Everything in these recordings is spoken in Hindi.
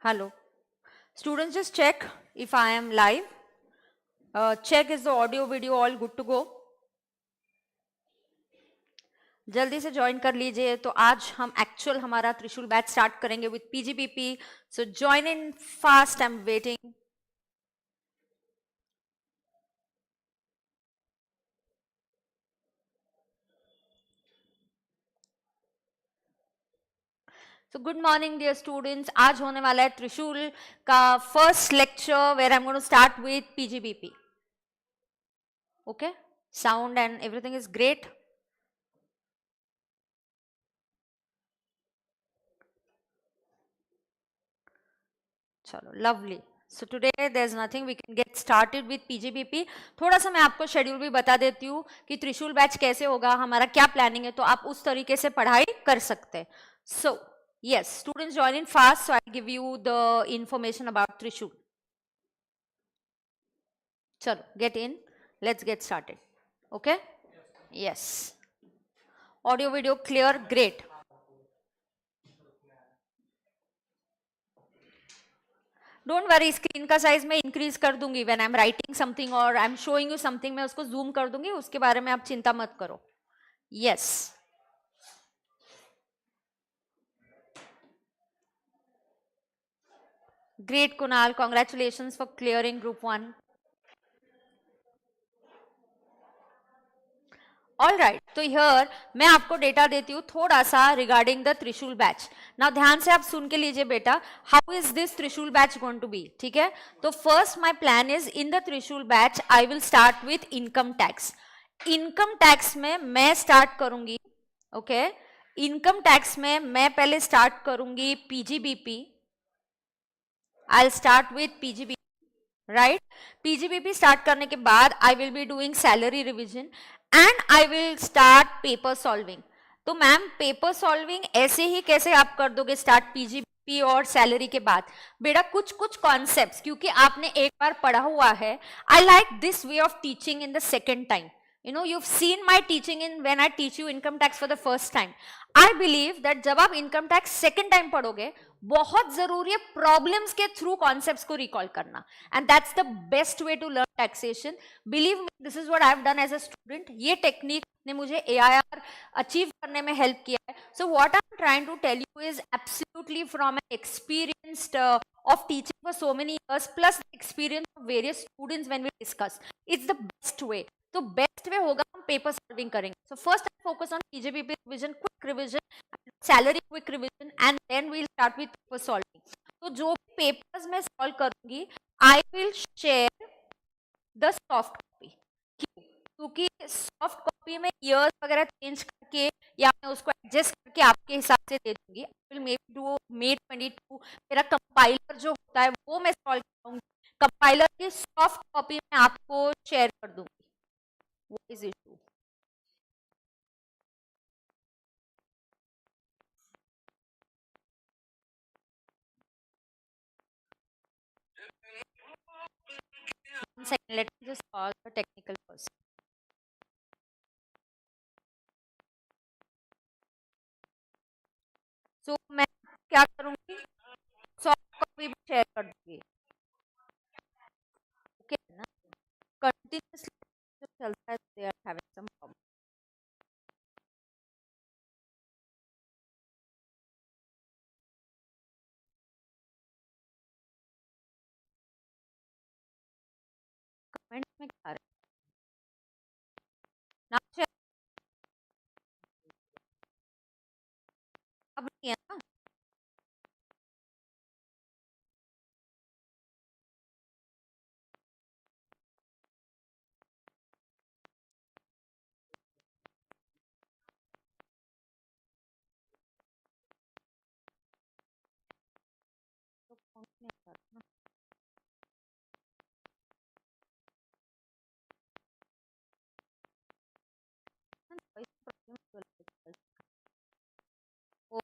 Hello. Students, just check if I am live. Check is the audio video all good to go. जल्दी से ज्वाइन कर लीजिए। तो आज हम एक्चुअल हमारा त्रिशूल बैच स्टार्ट करेंगे with PGBP. So join in fast, I am waiting. So good morning dear students. आज होने वाला है त्रिशूल का first lecture where I am going to start with PGBP. Okay, sound and everything is great. चलो, lovely. So today there is nothing, we can get started with PGBP. थोड़ा सा मैं आपको शेड्यूल भी बता देती हूँ कि त्रिशूल बैच कैसे होगा, हमारा क्या प्लानिंग है, तो आप उस तरीके से पढ़ाई कर सकते हैं। So yes students, join in fast, so I give you the information about Trishul. चलो, get in, let's get started. Okay, yes, audio video clear, great. Don't worry, screen का साइज मैं इंक्रीज कर दूंगी when I am writing something और I am showing you something, मैं उसको जूम कर दूंगी, उसके बारे में आप चिंता मत करो। Yes, great Kunal, congratulations for clearing group 1. All right, तो हियर मैं आपको डेटा देती हूँ थोड़ा सा regarding the Trishul batch. Now ध्यान से आप सुन के लीजिए बेटा, how is this Trishul batch going to be, ठीक है। तो first my plan is in the Trishul batch I will start with income tax. इनकम टैक्स में मैं स्टार्ट करूंगी, ओके, इनकम टैक्स में मैं पहले स्टार्ट करूंगी PGBP. I will start with PGBP, right. PGBP start करने के बाद I will be doing salary revision and I will start paper solving. तो मैम पेपर सॉल्विंग ऐसे ही कैसे आप कर दोगे स्टार्ट पीजीबीपी और सैलरी के बाद? बेटा कुछ कुछ कॉन्सेप्ट्स क्योंकि आपने एक बार पढ़ा हुआ है, I like this way of teaching in the second time. You know, you've seen my teaching in when I teach you income tax for the first time. I believe that जब आप income tax second time पढ़ोगे, बहुत जरूरी है प्रॉब्लम्स के थ्रू कॉन्सेप्ट्स को रिकॉल करना, and that's the best way to learn taxation. Believe me, this is what I have done as a student. ये टेक्निक ने मुझे एआईआर अचीव करने में हेल्प किया है। So what I am trying to tell you is absolutely from an experienced of teaching for so many years plus the experience of various students when we discuss, it's the best way. तो बेस्ट वे होगा हम पेपर सॉल्विंग करेंगे। So first I focus on PGBP revision, quick revision, salary quick revision and then we start with paper solving. तो जो पेपर्स मैं सॉल्व करूंगी I will share the soft copy. क्योंकि सॉफ्ट कॉपी में ईयर्स वगैरह चेंज करके या मैं उसको एडजस्ट करके आपके हिसाब से दे दूंगी। आई विल मेक डू मे 22 मेरा कंपाइलर जो होता है वो मैं सॉल्व करूंगी। कंपाइलर की सॉफ्ट कॉपी मैं आपको शेयर कर दूंगी। What is issue? One second, let me just solve the technical first. So मैं क्या करूंगी, सॉफ्ट कॉपी भी शेयर कर दूंगी, ओके ना। कंटिन्यूसली जो चलता है they are having some problem. Comment में क्या रहे ना, अब नहीं है ना। तो कौन नहीं आता ना। वॉइस प्रॉब्लम, वो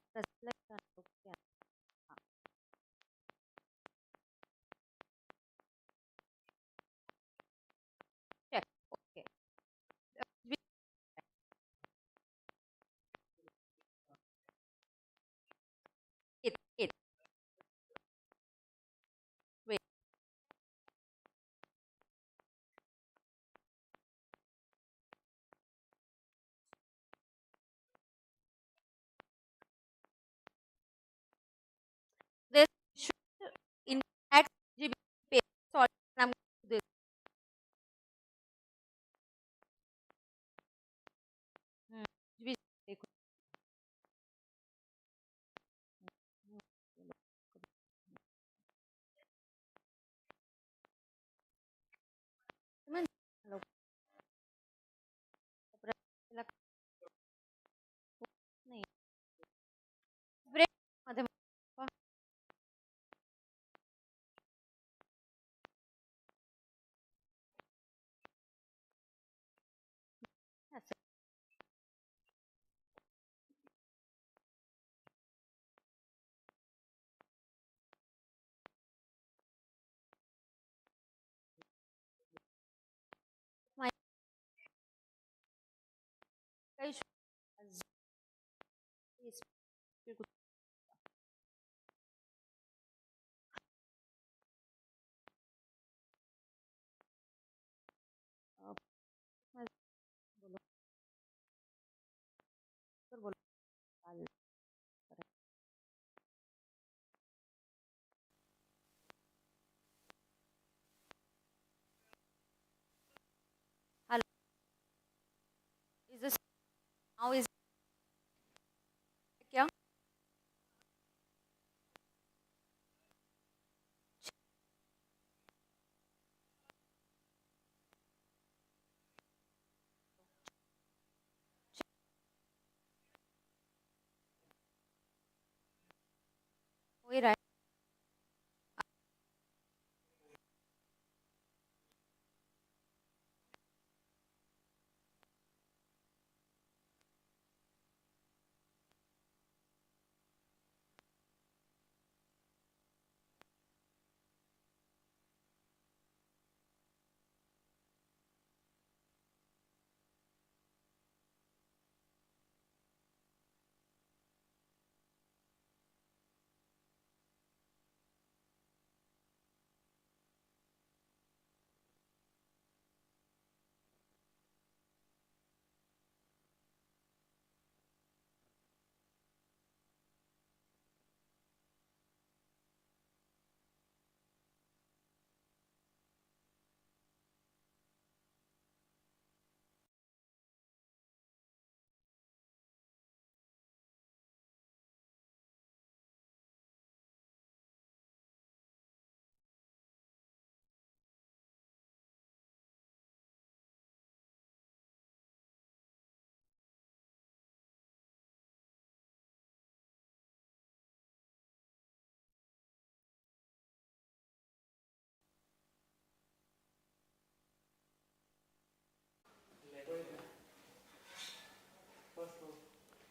Hello. Is this now is क्या? हो ही रहा है.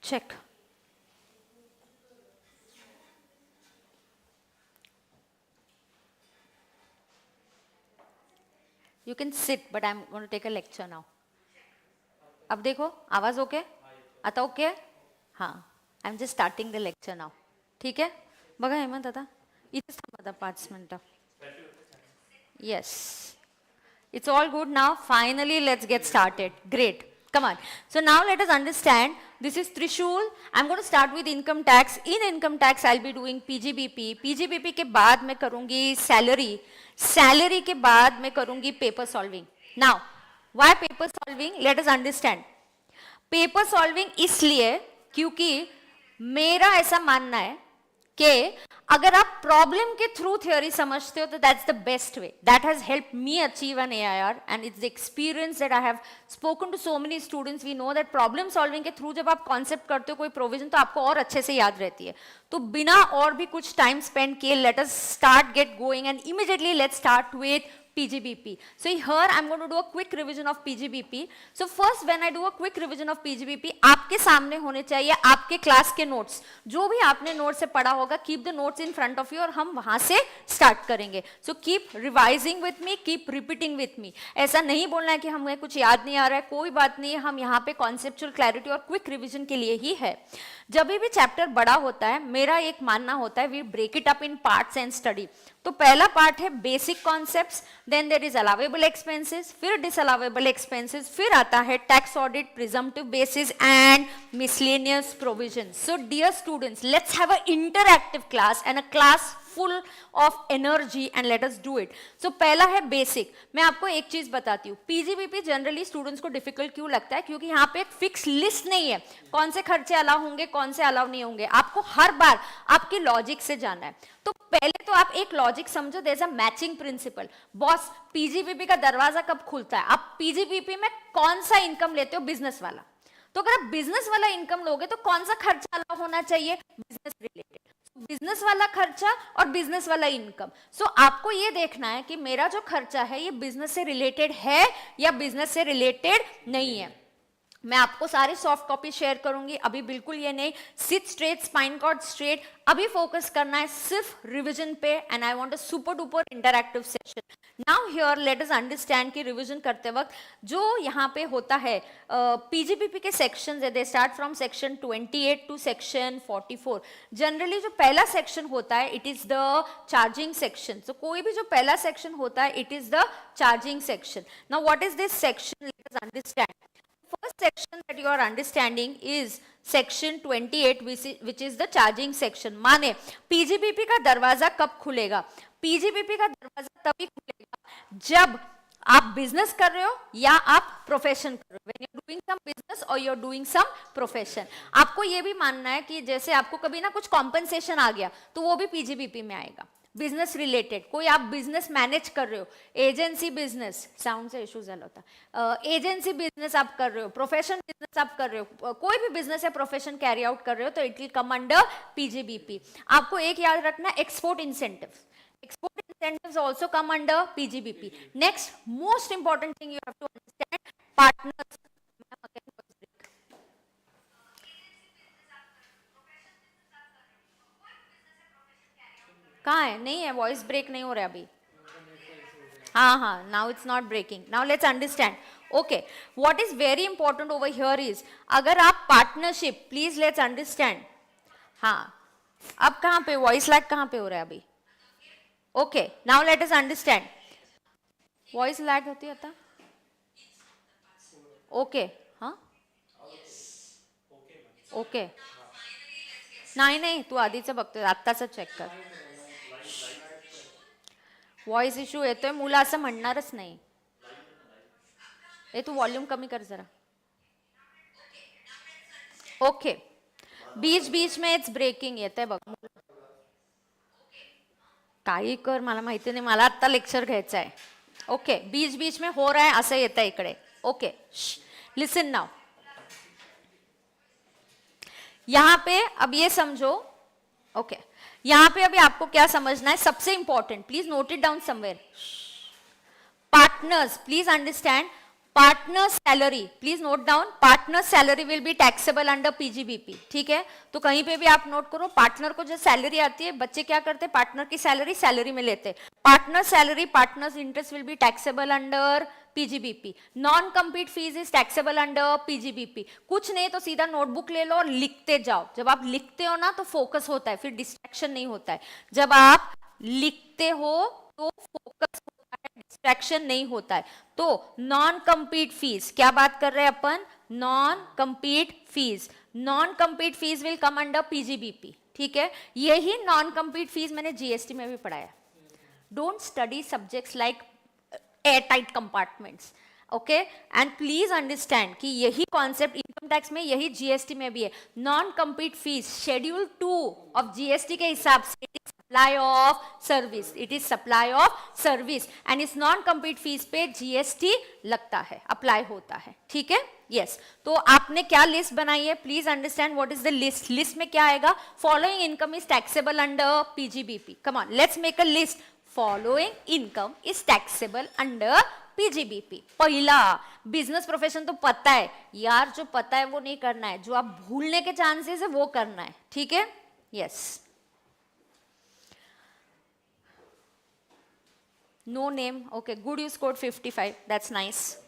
Check. You can sit, but I'm going to take a lecture now. अब देखो आवाज ओके आता ओके हाँ I am just starting the lecture now ठीक है बघा हेमंत आता इथेच थांबा 5 मिनिटं yes it's all good now finally let's get started great come on so now let us understand this is Trishul I'm going to start with income tax in income tax I'll be doing PGBP के बाद मैं करूंगी salary के बाद मैं करूंगी paper solving now why paper solving let us understand paper solving इसलिए क्योंकि मेरा ऐसा मानना है कि अगर आप प्रॉब्लम के थ्रू थ्योरी समझते हो तो that's the best way that has help me achieve an AIR and it's the experience that I have spoken to so many students we know that problem solving के थ्रू जब आप कॉन्सेप्ट करते हो कोई प्रोविजन तो आपको और अच्छे से याद रहती है तो बिना और भी कुछ टाइम स्पेंड किए let us start get going and immediately let's start with PGBP. So here I'm going to do a quick revision of PGBP. So first when I do a quick revision of PGBP, आपके सामने होने चाहिए आपके क्लास के नोट्स जो भी आपने नोट से पढ़ा होगा keep the notes in front of you और हम वहां से स्टार्ट करेंगे. So keep revising with me, keep repeating with me. ऐसा नहीं बोलना है कि हमें कुछ याद नहीं आ रहा है कोई बात नहीं है हम यहाँ पे कॉन्सेप्चुअल क्लैरिटी और क्विक रिविजन के लिए ही है. जब भी चैप्टर बड़ा होता है मेरा एक मानना होता है we break it up in parts and study. तो पहला पार्ट है basic concepts then there is allowable expenses फिर डिसअलाउेबल एक्सपेंसेस फिर आता है tax audit presumptive basis and miscellaneous provision. So dear students let's have a interactive class and a class full of energy and let us do it. So पहला है बेसिक. मैं आपको एक चीज बताती हूँ पीजीबीपी जनरली स्टूडेंट्स को डिफिकल्ट क्यों लगता है क्योंकि यहाँ पे एक फिक्स लिस्ट नहीं है कौन से खर्चे अलाउ होंगे कौन से अलाउ नहीं होंगे आपको हर बार आपकी लॉजिक से जाना है. तो पहले तो आप एक लॉजिक समझो there is a matching principle. Boss PGBP का दरवाजा कब खुलता है आप पीजीबीपी में कौन सा इनकम लेते हो बिजनेस वाला तो अगर आप बिजनेस वाला इनकम लोगे तो कौन सा खर्चा अलाउ होना चाहिए बिजनेस रिलेटेड बिजनेस वाला खर्चा और बिजनेस वाला इनकम. सो आपको ये देखना है कि मेरा जो खर्चा है ये बिजनेस से रिलेटेड है या बिजनेस से रिलेटेड नहीं है. मैं आपको सारे सॉफ्ट कॉपी शेयर करूंगी, अभी बिल्कुल ये नहीं, sit straight, spine cord straight, अभी फोकस करना है सिर्फ रिवीजन पे, and I want a super duper interactive session. Now here let us understand कि रिवीजन करते वक्त जो यहाँ पे होता है, पीजीबीपी के सेक्शंस है, they start from section 28 to section 44. Generally जो पहला सेक्शन होता है it is the charging section. तो कोई भी जो पहला सेक्शन होता है it is the charging section. Now what is this section, let us understand. First section that you are understanding is section 28 which is the charging section. माने पीजीबीपी का दरवाजा कब खुलेगा? पीजीबीपी का दरवाजा तभी खुलेगा जब आप बिजनेस कर रहे हो या आप प्रोफेशन कर रहे हो. When you're doing some business or you're doing some profession. आपको ये भी मानना है कि जैसे आपको कभी ना कुछ कॉम्पनसेशन आ गया तो वो भी पीजीबीपी में आएगा. बिजनेस रिलेटेड, कोई आप बिजनेस मैनेज कर रहे हो, एजेंसी बिजनेस, साउंड से इश्यूज होता है, एजेंसी बिजनेस आप कर रहे हो, प्रोफेशन बिजनेस आप कर रहे हो, कोई भी बिजनेस या प्रोफेशन कैरी आउट कर रहे हो तो it will come under PGBP. आपको एक याद रखना, export incentives, export incentives also come under PGBP. Next most important thing you have to understand, partners. कहाँ है? नहीं है, वॉइस ब्रेक नहीं हो रहा अभी. हाँ हाँ, now it's not breaking. Now let's understand. Okay, what is very important over here is, अगर आप पार्टनरशिप, प्लीज लेट्स अंडरस्टैंड. हाँ, अब कहाँ पे वॉइस लैग कहाँ पे हो रहा है अभी? Okay, now let us understand. Voice lag होती है? ओके, हाँ ओके. नाही नाही, तू आधीच बघतोय, आत्ताच चेक कर. व्हॉइस इश्यू येतोय, मुलं असं म्हणणारच नाही. ए तू वॉल्यूम कमी कर जरा. ओके, बीच बीच में इट्स ब्रेकिंग येत आहे बघ. काही कर, मला माहिती नाही, मला आत्ता लेक्चर घ्यायचं आहे. ओके, बीच बीच में हो रहा है असं येत आहे इकडे. Okay, listen now. यहां पे अब ये समझो. ओके, यहां पे अभी आपको क्या समझना है, सबसे important, please note it down somewhere. Partners, please understand, partner salary, please note down, partner salary will be taxable under PGBP. ठीक है, तो कहीं पे भी आप नोट करो, पार्टनर को जो सैलरी आती है, बच्चे क्या करते हैं, पार्टनर की सैलरी में लेते हैं. Partner salary, partners interest will be taxable under PGBP. Non compete fees is taxable under PGBP. कुछ नहीं तो सीधा नोटबुक ले लो और लिखते जाओ. जब आप लिखते हो ना तो फोकस होता है, फिर डिस्ट्रैक्शन नहीं होता है. जब आप लिखते हो तो फोकस होता है, डिस्ट्रैक्शन नहीं होता है. तो नॉन कंपीट फीस, क्या बात कर रहे हैं अपन, non compete fees. Non compete fees will come under PGBP. ठीक है, यही नॉन कंपीट फीस मैंने जीएसटी में भी पढ़ाया. Don't study subjects like airtight compartments. Okay, and please understand कि यही कॉन्सेप्ट इनकम टैक्स में, यही जीएसटी में भी है. Non compete fees schedule 2 of GST के हिसाब से supply of service, it is supply of service, and इस नॉन कंपीट फीस पे जीएसटी लगता है, अप्लाई होता है. ठीक है, यस. तो आपने क्या लिस्ट बनाई है, please understand what is the list. List में क्या आएगा, following income is taxable under PGBP. Come on, let's make a list. Following income is taxable under PGBP. पहला, बिजनेस प्रोफेशन तो पता है यार, जो पता है वो नहीं करना है, जो आप भूलने के चांसेस है वो करना है. ठीक है, yes. No name, okay, good, you scored 55, that's nice,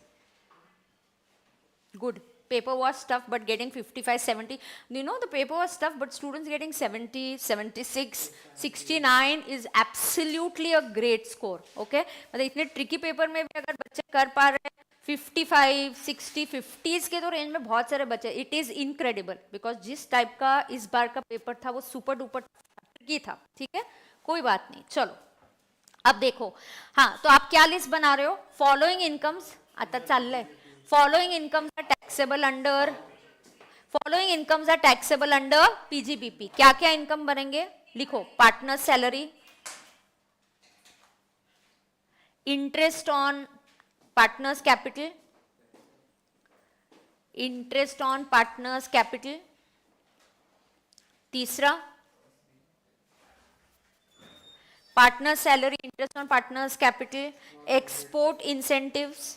good. Paper was tough, but getting 55, 70, you know, the paper was tough, but students getting 70, 76, 69 is absolutely a great score. Okay, मतलब इतने tricky paper में भी अगर बच्चे कर पा रहे हैं 55, 60, 50s के तो रेंज में बहुत सारे बच्चे, it is incredible, because जिस टाइप का इस बार का पेपर था वो सुपर डुपर tricky था. ठीक है, कोई बात नहीं. चलो अब देखो, हाँ, तो आप क्या लिस्ट बना रहे हो, फॉलोइंग इनकम्स आता चाललंय. Following incomes are taxable under, following incomes are taxable under PGBP. क्या क्या इनकम बनेंगे, लिखो. Partner salary, interest on partners capital, interest on partners capital. तीसरा, partner salary, interest on partners capital, export incentives,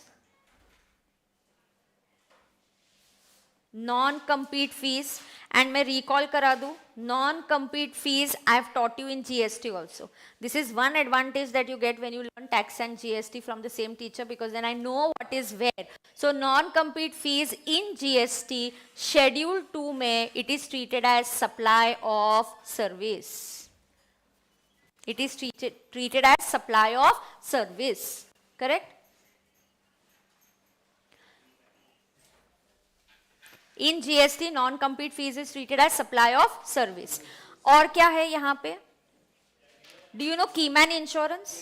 non compete fees, and मैं रिकॉल करा दूं, non compete fees I have taught you in GST also. This is one advantage that you get when you learn tax and GST from the same teacher, because then I know what is where. So non compete fees in GST schedule 2 में it is treated as supply of service. It is treated as supply of service, correct? In GST non compete fees is treated as supply of service. और क्या है यहाँ पे? Do you know Keyman insurance?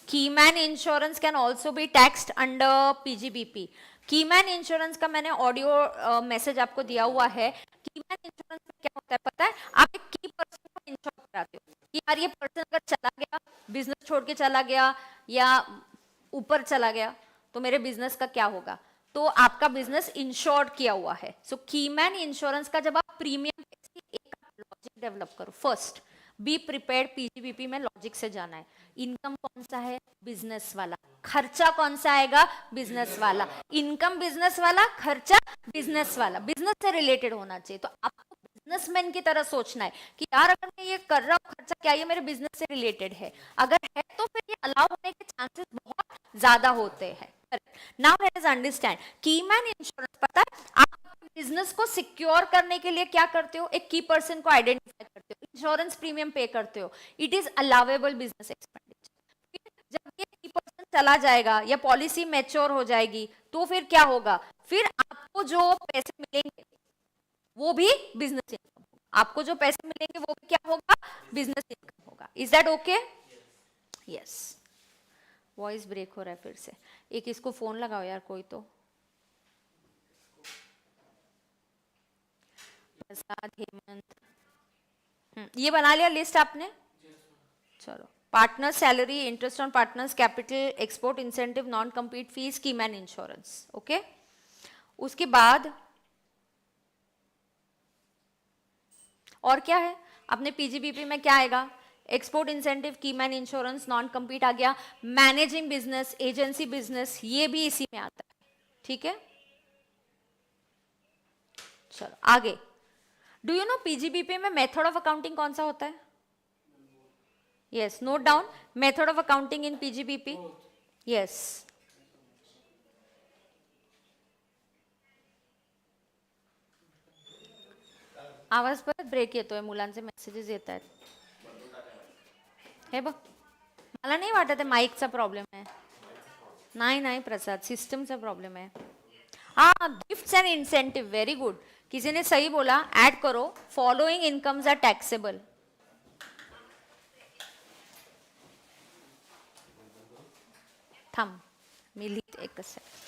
Keyman insurance can also be taxed under PGBP. Keyman insurance का मैंने ऑडियो मैसेज आपको दिया हुआ है. Keyman insurance में क्या होता है पता है? आप एक की पर्सन को इंश्योर कराते हो कि यार ये पर्सन अगर चला गया, बिजनेस छोड़ के चला गया या ऊपर चला गया, तो मेरे बिजनेस का क्या होगा? तो आपका बिजनेस इंश्योर्ड किया हुआ है. सो कीमैन इंश्योरेंस का जब आप प्रीमियम, एक लॉजिक डेवलप करो. फर्स्ट बी प्रिपेयर्ड, पीजीबीपी में लॉजिक से जाना है. इनकम कौन सा है? बिजनेस वाला. खर्चा कौन सा आएगा? बिजनेस वाला. इनकम बिजनेस वाला, खर्चा बिजनेस वाला. बिजनेस से रिलेटेड होना चाहिए. तो आपको बिजनेसमैन की तरह सोचना है कि यार अगर मैं ये कर रहा हूँ खर्चा, क्या ये मेरे बिजनेस से रिलेटेड है? अगर है तो फिर ये अलाउ होने के चांसेस बहुत ज्यादा होते हैं. Now let us understand. Keyman insurance, पता है आप अपने बिजनेस को सिक्योर करने के लिए क्या करते हो? एक की पर्सन को आइडेंटिफाई करते हो, इंश्योरेंस प्रीमियम पे करते हो. It is allowable business expenditure. जब ये की पर्सन चला जाएगा या पॉलिसी मैच्योर हो जाएगी, तो फिर क्या होगा? फिर आपको जो पैसे मिलेंगे वो भी बिजनेस इनकम होगा. आपको जो पैसे मिलेंगे वो भी क्या होगा? बिजनेस इनकम होगा. Is that okay? Yes. Voice break हो रहा है फिर से. एक इसको फोन लगाओ यार कोई तो. प्रसाद, हेमंत. ये बना लिया लिस्ट आपने? चलो. Partner salary, interest on partners capital, export incentive, non compete fees, keyman insurance. Okay. उसके बाद और क्या है? अपने पीजीबीपी में क्या आएगा? Export incentive, keyman insurance, non compete आ गया. मैनेजिंग बिजनेस, एजेंसी बिजनेस, ये भी इसी में आता है. ठीक है. चलो आगे. डू यू नो पीजीबीपी में मेथड ऑफ अकाउंटिंग कौन सा होता है? Yes, note down. Method of accounting in PGBP. Yes. आवाज परत ब्रेक येतोय, मुलांचे मेसेजेस येत आहेत. हे बघ, मला नाही वाटत आहे माईकचा प्रॉब्लेम आहे. नाही नाही प्रसाद, सिस्टमचा प्रॉब्लेम आहे. हाँ, gifts and incentive, very good. किसी ने सही बोला. ऐड करो. Following incomes are taxable. थांब, मी लिहिते एकच सेकंड.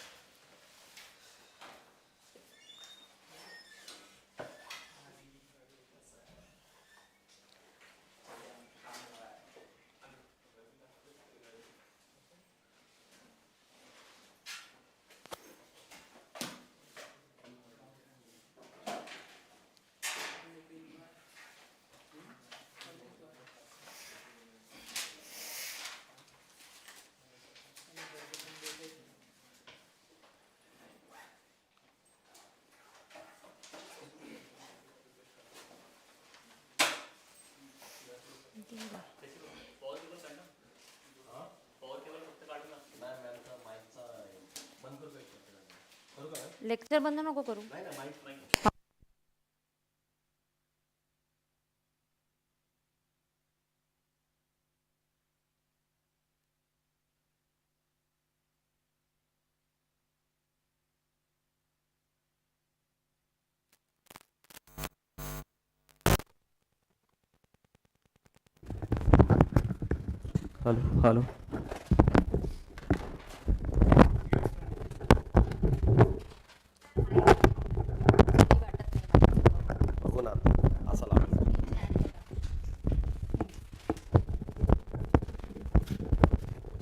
लेक्चर बंद नको करू. Hello hello. बघू ना असं लागलं.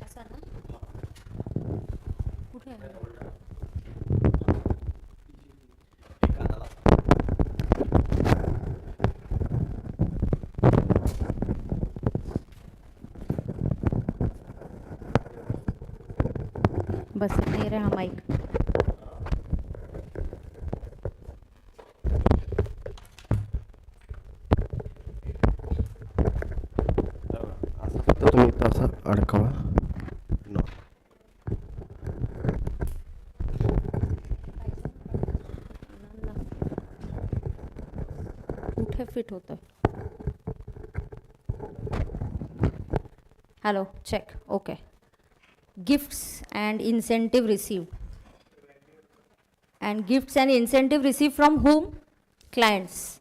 ऐसा ना? कुठे आहे? बस नहीं रहा माइक. फिट होता है? Hello check okay. Gifts and incentive received. And gifts and incentive receive from whom? Clients.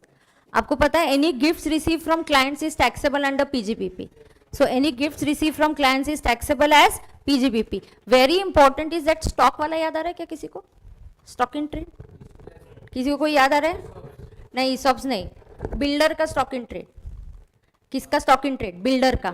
आपको पता है any gifts receive from clients is taxable under PGBP. So any gifts receive from clients is taxable as PGBP. Very important is that stock वाला याद आ रहा है क्या किसी को? स्टॉक इन ट्रेड किसी को कोई याद आ रहा है? नहीं सब्स नहीं. बिल्डर का स्टॉक इन ट्रेड. किसका स्टॉक इन ट्रेड? बिल्डर का.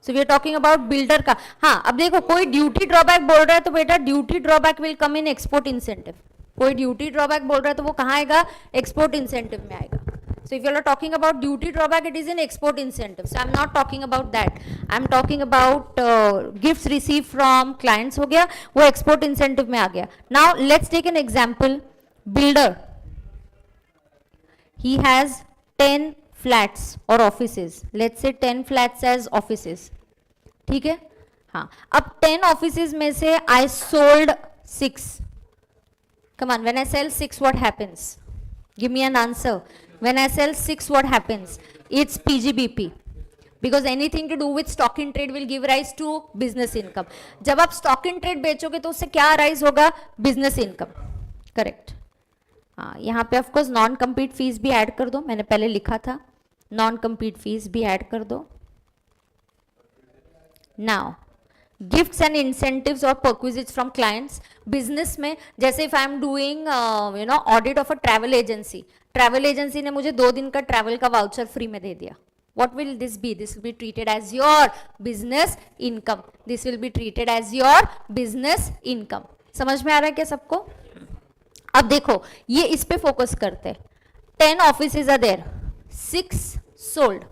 So we are talking about builder का. हाँ अब देखो कोई ड्यूटी ड्रॉबैक बोल रहा है तो बेटा duty drawback will come in export incentive. कोई ड्यूटी ड्रॉबैक बोल रहा है तो वो कहाँ आएगा? एक्सपोर्ट इंसेंटिव में आएगा. So if you are talking about duty drawback, it is in export incentive. So I'm not talking about that. I'm talking about gifts received from clients. हो गया वो export incentive में आ गया. Now let's take an example. Builder. He has 10 flats or offices. Let's say 10 flats as offices. ठीक है? हाँ. अब 10 offices में से I sold 6. Come on. When I sell 6, what happens? Give me an answer. When I sell 6, what happens? It's PGBP. Because anything to do with stock in trade will give rise to business income. जब आप stock in trade बेचोगे तो उससे क्या rise होगा? Business income. Correct. हाँ यहाँ पे of course non compete fees भी ऐड कर दो. मैंने पहले लिखा था non compete fees भी ऐड कर दो. Now गिफ्ट्स एंड इंसेंटिव्स और परक्विजिट्स फ्रॉम क्लाइंट्स. बिजनेस में जैसे if I am doing audit of a travel agency. Travel agency ने मुझे 2 दिन का ट्रैवल का वाउचर फ्री में दे दिया. What will this be? This will be treated as your business income. This will be treated as your business income. समझ में आ रहा है क्या सबको? अब देखो ये इस पे फोकस करते हैं. 10 offices are there, 6 sold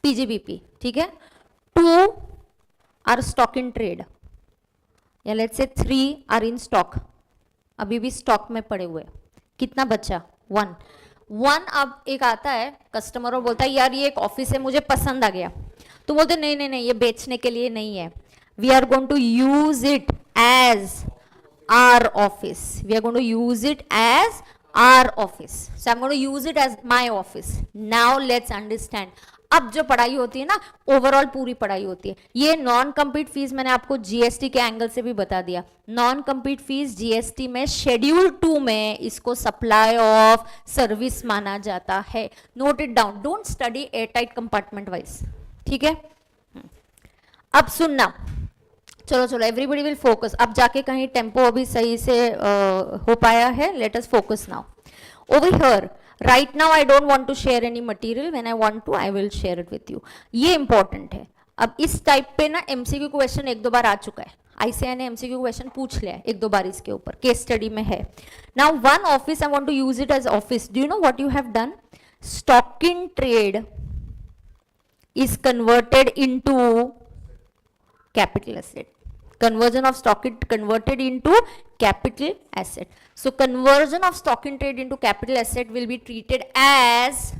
PGBP. ठीक है. 2 are stock in trade. या let's say 3 are in stock. अभी भी स्टॉक में पड़े हुए. कितना बचा? 1. अब एक आता है कस्टमर और बोलता है यार ये एक ऑफिस है मुझे पसंद आ गया. तो बोलते नहीं नहीं नहीं ये बेचने के लिए नहीं है. We are going to use it as our office. We are going to use it as our office. So I am going to use it as my office. Now let's understand. अब जो पढ़ाई होती है ना ओवरऑल पूरी पढ़ाई होती है. ये नॉन कंप्लीट फीस मैंने आपको जीएसटी के एंगल से भी बता दिया. नॉन कंप्लीट फीस जीएसटी में शेड्यूल 2 में इसको सप्लाई ऑफ सर्विस माना जाता है. Note it down. Don't study air tight compartment wise. ठीक है. अब सुनना. चलो चलो एवरीबडी विल फोकस. अब जाके कहीं टेम्पो अभी सही से हो पाया है. Let us focus now. Over here right now I don't want to share any material. when I want to I will share it with you. ये important है. अब इस टाइप पे ना MCQ क्वेश्चन 1-2 बार आ चुका है. ICAI ने MCQ क्वेश्चन पूछ लिया है 1-2 बार इसके ऊपर. केस स्टडी में है. Now one office I want to use it as office. Do you know what you have done? Stock in trade is converted into capital asset. Conversion of stock it converted into capital asset. So conversion of stock in trade into capital asset will be treated as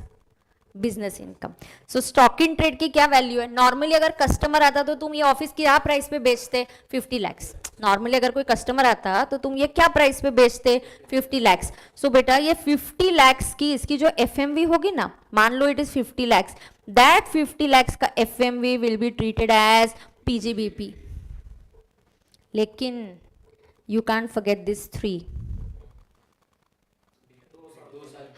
business income. So stock in trade की क्या वैल्यू है? नॉर्मली अगर कस्टमर आता तो तुम ये ऑफिस क्या प्राइस पे बेचते? 50 lakhs. नॉर्मली अगर कोई कस्टमर आता तो तुम ये क्या प्राइस पे बेचते? 50 lakhs. सो बेटा ये 50 lakhs की इसकी जो FMV होगी ना, मान लो it is 50 lakhs. That 50 lakhs का FMV will be treated as PGBP. लेकिन यू कैंट फॉरगेट दिस 3.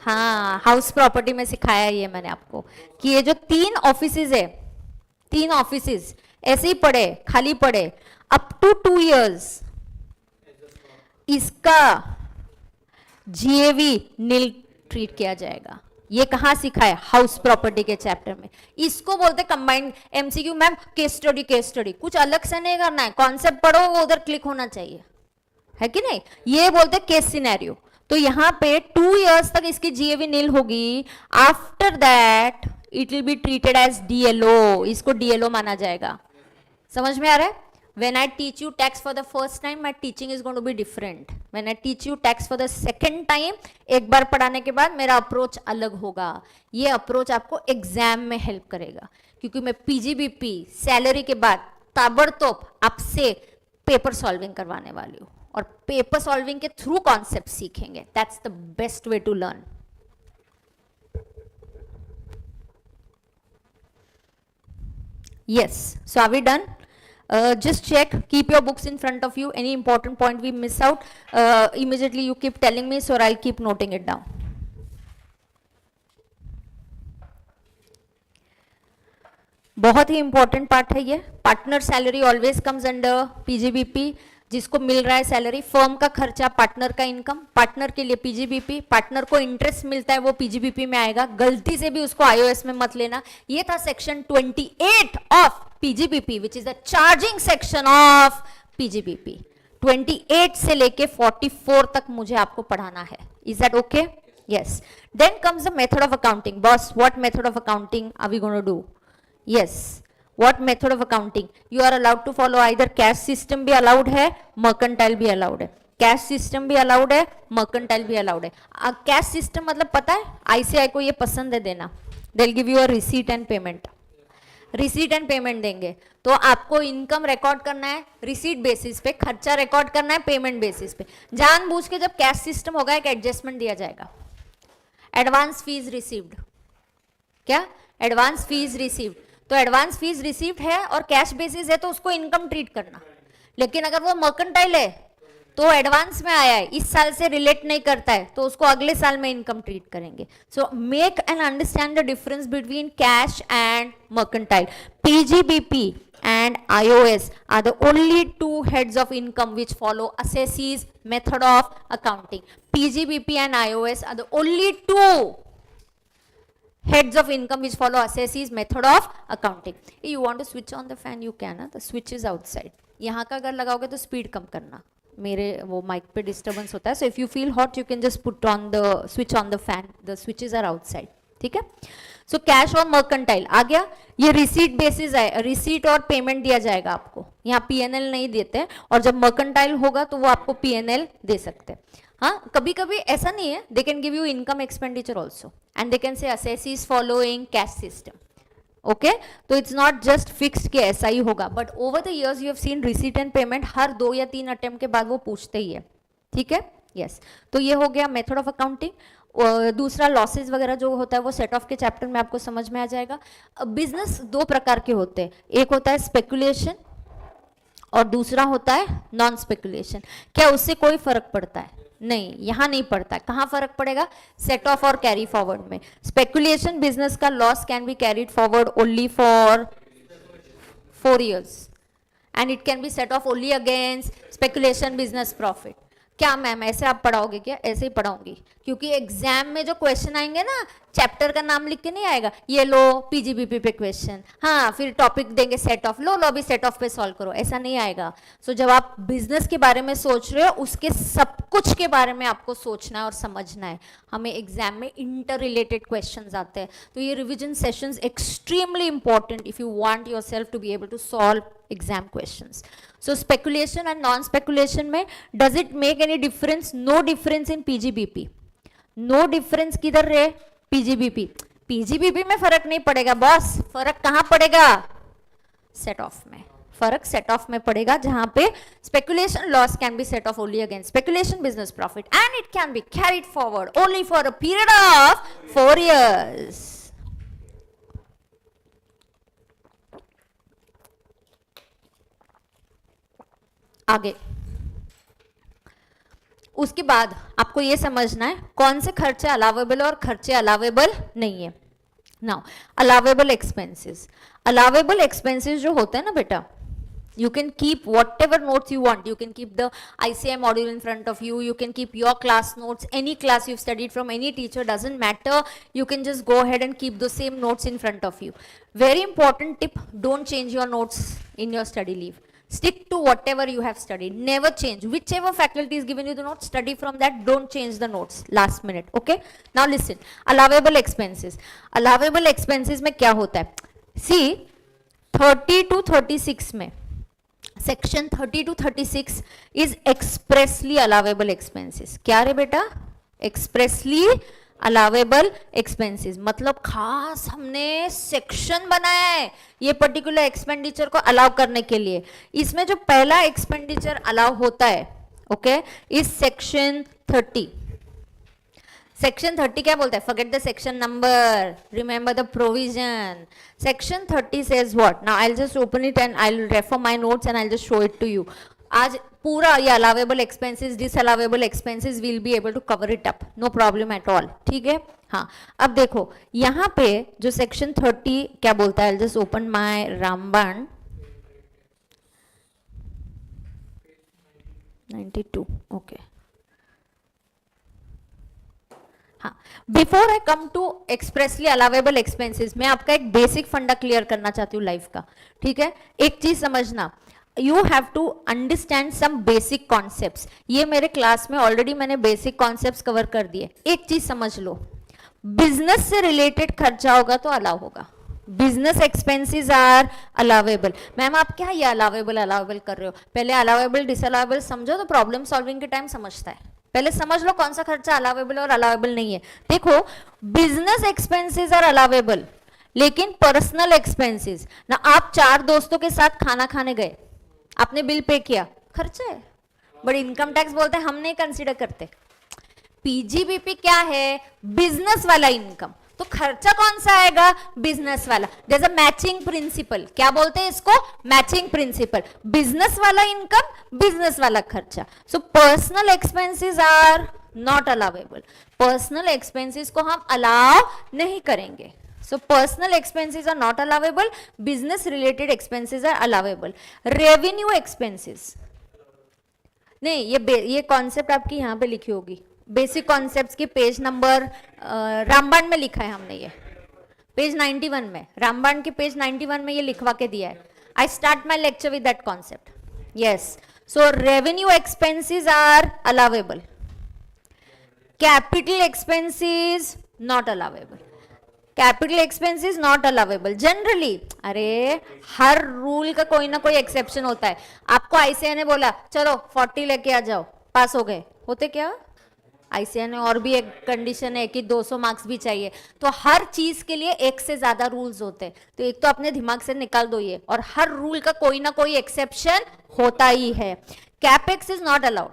हाँ हाउस प्रॉपर्टी में सिखाया ये मैंने आपको कि ये जो 3 ऑफिसेज है, 3 ऑफिसेज ऐसे ही पड़े खाली पड़े अप टू 2 years, इसका GAV नील ट्रीट किया जाएगा. ये कहाँ सिखा है? हाउस प्रॉपर्टी के चैप्टर में. इसको बोलते combined MCQ. Ma'am case study कुछ अलग से नहीं करना है. कॉन्सेप्ट पढ़ो वो उधर क्लिक होना चाहिए, है कि नहीं? ये बोलते केस सिनेरियो. तो यहाँ पे 2 years तक इसकी GAV नील होगी. After that it will be treated as DLO. इसको DLO माना जाएगा. समझ में आ रहा है? When I teach you tax for the first time, my teaching is going to be different. When I teach you tax for the second time, एक बार पढ़ाने के बाद मेरा अप्रोच अलग होगा. ये अप्रोच आपको एग्जाम में हेल्प करेगा क्योंकि मैं PGBP सैलरी के बाद ताबड़तोड़ आपसे पेपर सॉल्विंग करवाने वाली हूँ और पेपर सॉल्विंग के थ्रू कॉन्सेप्ट सीखेंगे. That's the best way to learn. Yes. So are we done? Just check. Keep your books in front of you. Any important point we miss out, immediately you keep telling me, so I'll keep noting it down. बहुत ही इंपॉर्टेंट पार्ट है ये. Partner salary always comes under PGBP. जिसको मिल रहा है सैलरी, फर्म का खर्चा, पार्टनर का इनकम, पार्टनर के लिए पीजीबीपी, पार्टनर को इंटरेस्ट मिलता है वो पीजीबीपी में आएगा. गलती से भी उसको आईओएस में मत लेना. ये था section 28 of PGBP which is the charging section of PGBP. 28 से लेके 44 तक मुझे आपको पढ़ाना है. Is that okay? Yes. Then comes the method of accounting. Boss, what method of accounting are we gonna do? Yes. What method of accounting? You are allowed to follow either cash system भी allowed है, mercantile भी allowed है. Cash system भी allowed है, mercantile भी allowed है. Cash system मतलब पता है, ICI को ये पसंद है देना. They'll give you a receipt and payment. Receipt and payment देंगे. तो आपको इनकम रिकॉर्ड करना है रिसीट बेसिस पे, खर्चा रिकॉर्ड करना है पेमेंट बेसिस पे. जानबूझ के जब कैश सिस्टम होगा एक एडजस्टमेंट दिया जाएगा. Advance fees received. क्या? Advance fees received. तो एडवांस फीस रिसीव्ड है और कैश बेसिस है तो उसको इनकम ट्रीट करना. लेकिन अगर वो मर्केंटाइल है तो एडवांस में आया है, इस साल से रिलेट नहीं करता है, तो उसको अगले साल में इनकम ट्रीट करेंगे. So make and understand the difference between cash and mercantile. PGBP and IOS are the only two heads of income which follow assessee's method of accounting. PGBP and IOS are the only two heads of income which follow assessee's method of accounting. You want to switch on the fan, you can. The switch is outside. यहाँ का अगर लगाओगे तो स्पीड कम करना, मेरे वो माइक पे डिस्टर्बेंस होता है. So if you feel hot you can just put on the switch on the fan. The switches are outside. ठीक है. सो कैश और मर्केंटाइल आ गया. ये रिसीट बेसिस है, रिसीट और पेमेंट दिया जाएगा आपको. यहाँ पीएनएल नहीं देते, और जब मर्केंटाइल होगा तो वो आपको पीएनएल दे सकते हैं. हाँ, कभी कभी ऐसा नहीं है, they can give you income expenditure also and they can say assessees following cash system. Okay. तो इट्स नॉट जस्ट फिक्स्ड कि ऐसा ही होगा, but over the years you have seen receipt and payment हर 2 या 3 अटेम्प्ट के बाद वो पूछते ही है. ठीक है. यस. तो ये हो गया मेथड ऑफ अकाउंटिंग. दूसरा लॉसेज वगैरह जो होता है वो सेट ऑफ के चैप्टर में आपको समझ में आ जाएगा. बिजनेस 2 प्रकार के होते हैं. एक होता है स्पेकुलेशन और दूसरा होता है नॉन स्पेकुलेशन. क्या उससे कोई फर्क पड़ता है? नहीं, यहां नहीं पड़ता. कहां फर्क पड़ेगा? सेट ऑफ और कैरी फॉरवर्ड में. स्पेकुलेशन बिजनेस का loss can be carried forward only for 4 years and it can be set of only against speculation business profit. क्या मैम ऐसे आप पढ़ाओगे क्या? ऐसे ही पढ़ाऊंगी, क्योंकि एग्जाम में जो क्वेश्चन आएंगे ना, चैप्टर का नाम लिख के नहीं आएगा, ये लो पीजीबीपी पे क्वेश्चन, हाँ फिर टॉपिक देंगे सेट ऑफ, लो अभी सेट ऑफ पे सॉल्व करो, ऐसा नहीं आएगा. सो जब आप बिजनेस के बारे में सोच रहे हो, उसके सब कुछ के बारे में आपको सोचना है और समझना है. हमें एग्जाम में इंटर रिलेटेड क्वेश्चंस आते हैं, तो ये revision sessions extremely important if you want yourself to be able to solve exam questions. So speculation and non-speculation में does it make any difference? No difference in PGBP. No difference किधर रे? PGBP. PGBP में फर्क नहीं पड़ेगा बॉस. फर्क कहाँ पड़ेगा? सेट ऑफ में. फर्क सेट ऑफ में पड़ेगा, जहां पे speculation loss can be set off only against speculation business profit and it can be carried forward only for a period of 4 years. आगे उसके बाद आपको ये समझना है कौन से खर्चे अलावेबल और खर्चे अलावेबल नहीं है. Now allowable expenses. Allowable expenses जो होते हैं ना बेटा, you can keep whatever notes you want. You can keep the ICI module in front of you. You can keep your class notes. Any class you've studied from any teacher, doesn't matter. You can just go ahead and keep the same notes in front of you. Very important tip, don't change your notes in your study leave. Stick to whatever you have studied. Never change. Whichever faculty is given you the notes, study from that. Don't change the notes last minute. Okay? Now listen. Allowable expenses. Allowable expenses में क्या होता है? See, 30 to 36 में section 30 to 36 is expressly allowable expenses. क्या रे बेटा? Expressly allowable expenses. मतलब खास हमने सेक्शन बनाया है ये पर्टिकुलर एक्सपेंडिचर को अलाउ करने के लिए. इसमें जो पहला एक्सपेंडिचर अलाउ होता है, ओके, इज सेक्शन 30. सेक्शन 30 क्या बोलता है? Forget the section number, remember the provision. Section 30 says what? Now I'll just open it and I'll refer my notes and I'll just show it to you. आज पूरा ये allowable expenses, disallowable expenses will be able to cover it up, no problem at all. ठीक है. हाँ, अब देखो यहाँ पे जो सेक्शन 30 क्या बोलता है? I'll just open my रामबाण 92. ओके. हाँ, before I come to expressly allowable expenses, मैं आपका एक बेसिक फंडा क्लियर करना चाहती हूँ लाइफ का. ठीक है. एक चीज समझना, you have to understand some basic concepts. ये मेरे क्लास में ऑलरेडी मैंने बेसिक कॉन्सेप्ट्स कवर कर दिए. एक चीज समझ लो, बिजनेस से रिलेटेड खर्चा होगा तो अलाउ होगा. Business expenses are allowable. Ma'am आप क्या ये अलावेबल कर रहे हो? पहले अलावेबल डिसअलावेबल समझो तो प्रॉब्लम सॉल्विंग के टाइम समझता है. पहले समझ लो कौन सा खर्चा अलावेबल और अलावेबल नहीं है. देखो, बिजनेस एक्सपेंसेस आर अलावेबल, लेकिन पर्सनल एक्सपेंसेस ना, आप 4 दोस्तों के साथ खाना खाने गए, आपने बिल पे किया, खर्चा है. बट इनकम टैक्स बोलते हैं हम नहीं कंसीडर करते. पीजीबीपी क्या है? बिजनेस वाला इनकम. तो खर्चा कौन सा आएगा? बिजनेस वाला. There is a matching principle. क्या बोलते हैं इसको? Matching principle. बिजनेस वाला इनकम, बिजनेस वाला खर्चा. So personal expenses are not allowable. Personal expenses को हम अलाउ नहीं करेंगे. So personal expenses are not allowable. Business related expenses are allowable. Revenue expenses नहीं, ये कॉन्सेप्ट आपकी यहाँ पे लिखी होगी. बेसिक कॉन्सेप्ट्स की पेज नंबर रामबाण में लिखा है हमने. ये पेज 91 में, रामबाण के पेज 91 में ये लिखवा के दिया है. I start my lecture with that concept. Yes. So revenue expenses are allowable. Capital expenses not allowable. Capital expenses not allowable generally. अरे हर रूल का कोई ना कोई एक्सेप्शन होता है. आपको आईसीआई ने बोला चलो 40 लेके आ जाओ, पास हो गए, होते क्या? आईसीआई ने और भी एक कंडीशन है कि 200 मार्क्स भी चाहिए. तो हर चीज के लिए एक से ज्यादा रूल्स होते हैं. तो एक तो अपने दिमाग से निकाल दो ये, और हर रूल का कोई ना कोई एक्सेप्शन होता ही है. Capex is not allowed.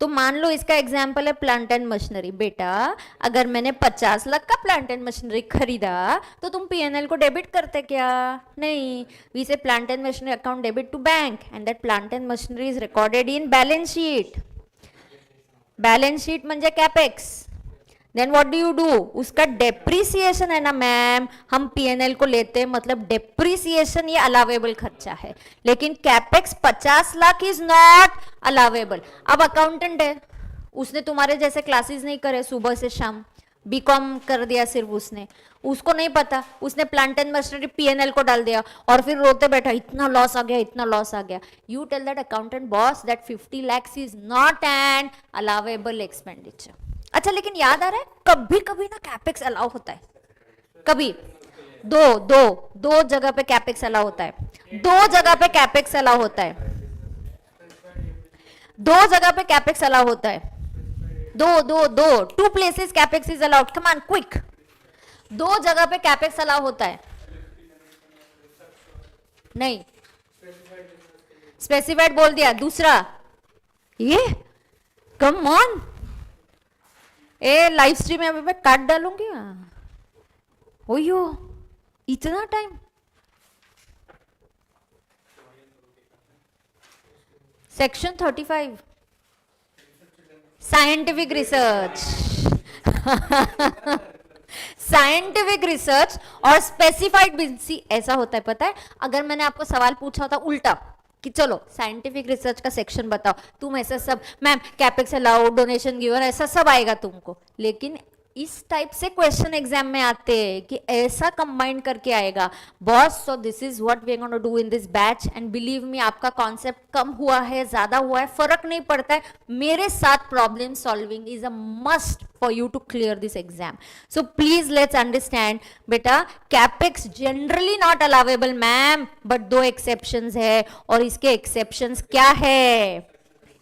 तो मान लो इसका एग्जाम्पल है प्लांट एंड मशीनरी. बेटा अगर मैंने 50 लाख का प्लांट एंड मशीनरी खरीदा तो तुम पीएनएल को डेबिट करते क्या? नहीं. We say plant and machinery account debit to bank and that plant and machinery is recorded in balance sheet. Balance sheet म्हणजे capex. Then what do you do? उसका डेप्रिसिएशन है ना मैम, हम पीएनएल को लेते हैं, मतलब डेप्रिसिएशन ये अलावेबल खर्चा है. लेकिन capex 50 lakh is not allowable. अब अकाउंटेंट है, उसने तुम्हारे जैसे क्लासेस नहीं करे सुबह से शाम, बीकॉम कर दिया सिर्फ उसने, उसको नहीं पता, उसने प्लांट एंड मशीनरी पीएनएल को डाल दिया और फिर रोते बैठा इतना लॉस आ गया, इतना लॉस आ गया. You tell that accountant boss that 50 lakhs is not an allowable expenditure. अच्छा, लेकिन याद आ रहा है कभी कभी ना कैपेक्स अलाउ होता है. कभी दो जगह पे कैपेक्स अलाउ होता है. 2 जगह पे कैपेक्स अलाउ होता है. 2 जगह पे कैपेक्स अलाउ होता है. 2 places capex is allowed. Come on quick. 2 जगह पे कैपेक्स अलाउ होता है. नहीं, स्पेसिफाइड बोल दिया. दूसरा ये, come on. A live stream में अभी मैं काट डालूंगी. ओयो इतना time. Section 35 scientific research. Scientific research और स्पेसिफाइड बिजनेस ऐसा होता है. पता है, अगर मैंने आपको सवाल पूछा होता उल्टा कि चलो साइंटिफिक रिसर्च का सेक्शन बताओ, तुम ऐसा सब ma'am capex allow, donation given, ऐसा सब आएगा तुमको. लेकिन इस टाइप से क्वेश्चन एग्जाम में आते हैं कि ऐसा कंबाइन करके आएगा boss. So this is what we are going to do in this batch and believe me, आपका कॉन्सेप्ट कम हुआ है ज्यादा हुआ है फर्क नहीं पड़ता है. मेरे साथ problem solving is a must for you to clear this exam. So please let's understand बेटा, capex generally not allowable ma'am, but 2 exceptions है. और इसके exceptions क्या है?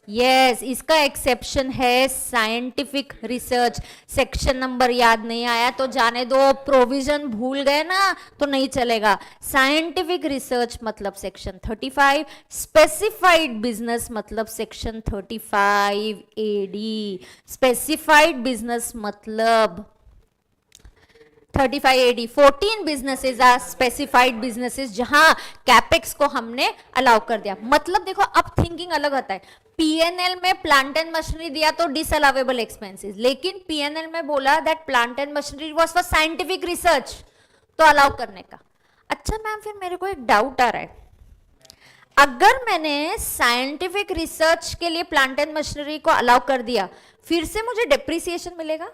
यस इसका एक्सेप्शन है साइंटिफिक रिसर्च। सेक्शन नंबर याद नहीं आया तो जाने दो, प्रोविजन भूल गए ना तो नहीं चलेगा। साइंटिफिक रिसर्च मतलब सेक्शन 35, स्पेसिफाइड बिजनेस मतलब सेक्शन 35 एडी। स्पेसिफाइड बिजनेस मतलब 35 AD 14 businesses are specified businesses जहां कैपेक्स को हमने अलाउ कर दिया। मतलब देखो अब थिंकिंग अलग आता है। पीएनएल में प्लांट एंड मशीनरी दिया तो डिसअलावेबल एक्सपेंसेस, लेकिन पीएनएल में बोला that plant and machinery was for scientific research तो अलाउ करने का। अच्छा मैम फिर मेरे को एक डाउट आ रहा है, अगर मैंने साइंटिफिक रिसर्च के लिए प्लांट एंड मशीनरी को अलाउ कर दिया फिर से मुझे डेप्रिसिएशन मिलेगा?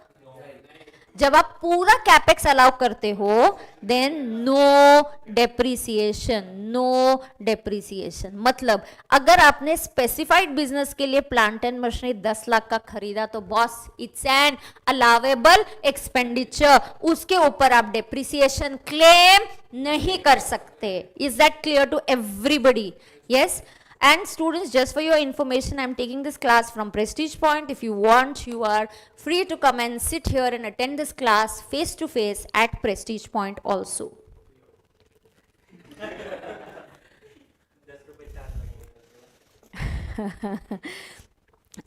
जब आप पूरा कैपेक्स अलाउ करते हो then no depreciation, no depreciation. मतलब अगर आपने स्पेसिफाइड बिजनेस के लिए प्लांट एंड मशीनरी 10 लाख का खरीदा तो boss it's an allowable expenditure, उसके ऊपर आप डेप्रिसिएशन क्लेम नहीं कर सकते। Is that clear to everybody? Yes. And students, just for your information, I am taking this class from Prestige Point. If you want, you are free to come and sit here and attend this class face to face at Prestige Point also.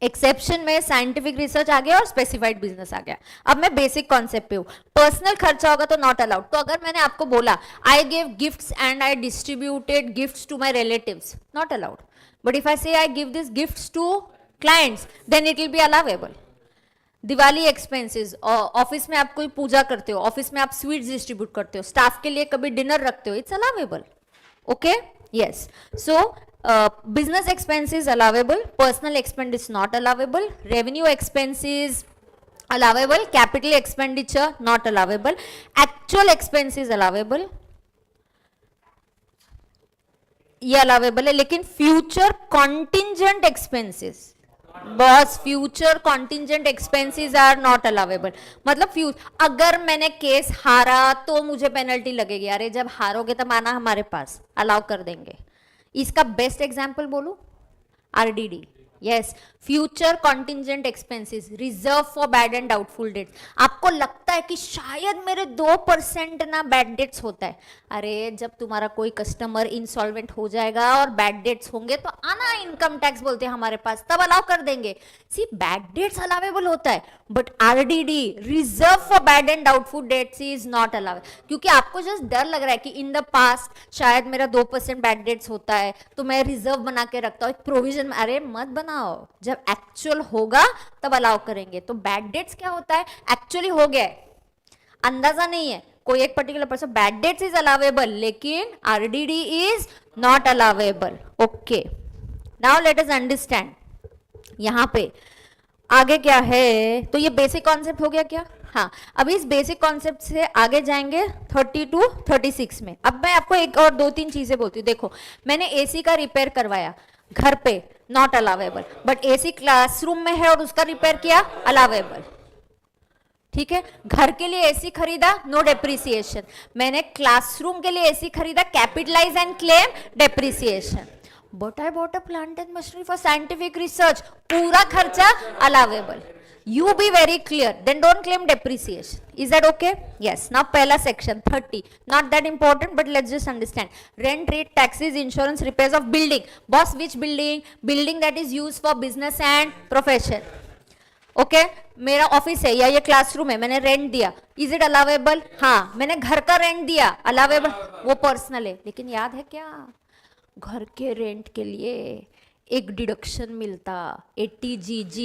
Exception में साइंटिफिक रिसर्च आ गया और स्पेसिफाइड बिजनेस आ गया। अब मैं बेसिक कॉन्सेप्ट पे हूँ। पर्सनल खर्चा होगा तो नॉट अलाउड। तो अगर मैंने आपको बोला I give gifts and I distributed gifts to my relatives, not allowed. But if I say I give this gifts to clients then it will be allowable. Diwali expenses, office में आप कोई पूजा करते हो, ऑफिस में आप स्वीट्स डिस्ट्रीब्यूट करते हो, स्टाफ के लिए कभी डिनर रखते हो, it's allowable. Okay, yes. So business expense is allowable, personal expense is not allowable, revenue expense is allowable, capital expenditure not allowable, actual expense is allowable, ये अलावेबल है। लेकिन future contingent expenses, boss future contingent expenses are not allowable. मतलब अगर मैंने केस हारा तो मुझे पेनल्टी लगेगी। अरे जब हारोगे तब आना हमारे पास, अलाउ कर देंगे। इसका बेस्ट एग्जाम्पल बोलूं, RDD. Yes, future contingent expenses, reserve for bad and doubtful debts. आपको लगता है कि शायद मेरे 2% ना बैड डेट्स होता है। अरे जब तुम्हारा कोई कस्टमर इंसॉल्वेंट हो जाएगा और बैड डेट्स होंगे तो आना इनकम टैक्स बोलते हैं हमारे पास, तब अलाउ कर देंगे। सी बैड डेट्स अलावेबल होता है but RDD, reserve for bad and doubtful debts, is not allowed. क्योंकि आपको जस्ट डर लग रहा है कि इन द पास्ट शायद मेरा 2% बैड डेट्स होता है तो मैं रिजर्व बना के रखता हूँ, एक प्रोविजन। अरे मत बनाओ, जब एक्चुअल होगा तब अलाउ करेंगे। तो बैड डेट्स क्या होता है, एक्चुअली हो गया है, अंदाजा नहीं है, कोई एक particular person. Bad debts is allowable लेकिन RDD is not allowable. Okay, now let us understand यहां पे आगे क्या है। तो ये बेसिक कॉन्सेप्ट हो गया क्या? हाँ, अभी इस बेसिक कॉन्सेप्ट से आगे जाएंगे 30 to 36 में। अब मैं आपको एक और 2-3 चीजें बोलती हूँ। देखो, मैंने एसी का रिपेयर करवाया घर पे, not allowable, but AC classroom में है और उसका रिपेयर किया, अलावेबल। ठीक है, घर के लिए एसी खरीदा, नो डेप्रिसिएशन। मैंने क्लासरूम के लिए एसी खरीदा, capitalise and claim depreciation. But I bought a plant and machinery for scientific research, पूरा खर्चा allowable. You be very clear, then don't claim depreciation. Is that okay? Yes. Now pehla section 30, not that important, but let's just understand. Rent, rate, taxes, insurance, repairs of building. Boss, which building? Building that is used for business and profession. Okay? मेरा ऑफिस है या ये क्लासरूम है, मैंने रेंट दिया, इज इट अलावेबल? हाँ। मैंने घर का रेंट दिया, अलावेबल, वो पर्सनल है। लेकिन याद है क्या, घर के रेंट के लिए एक डिडक्शन मिलता, 80 GG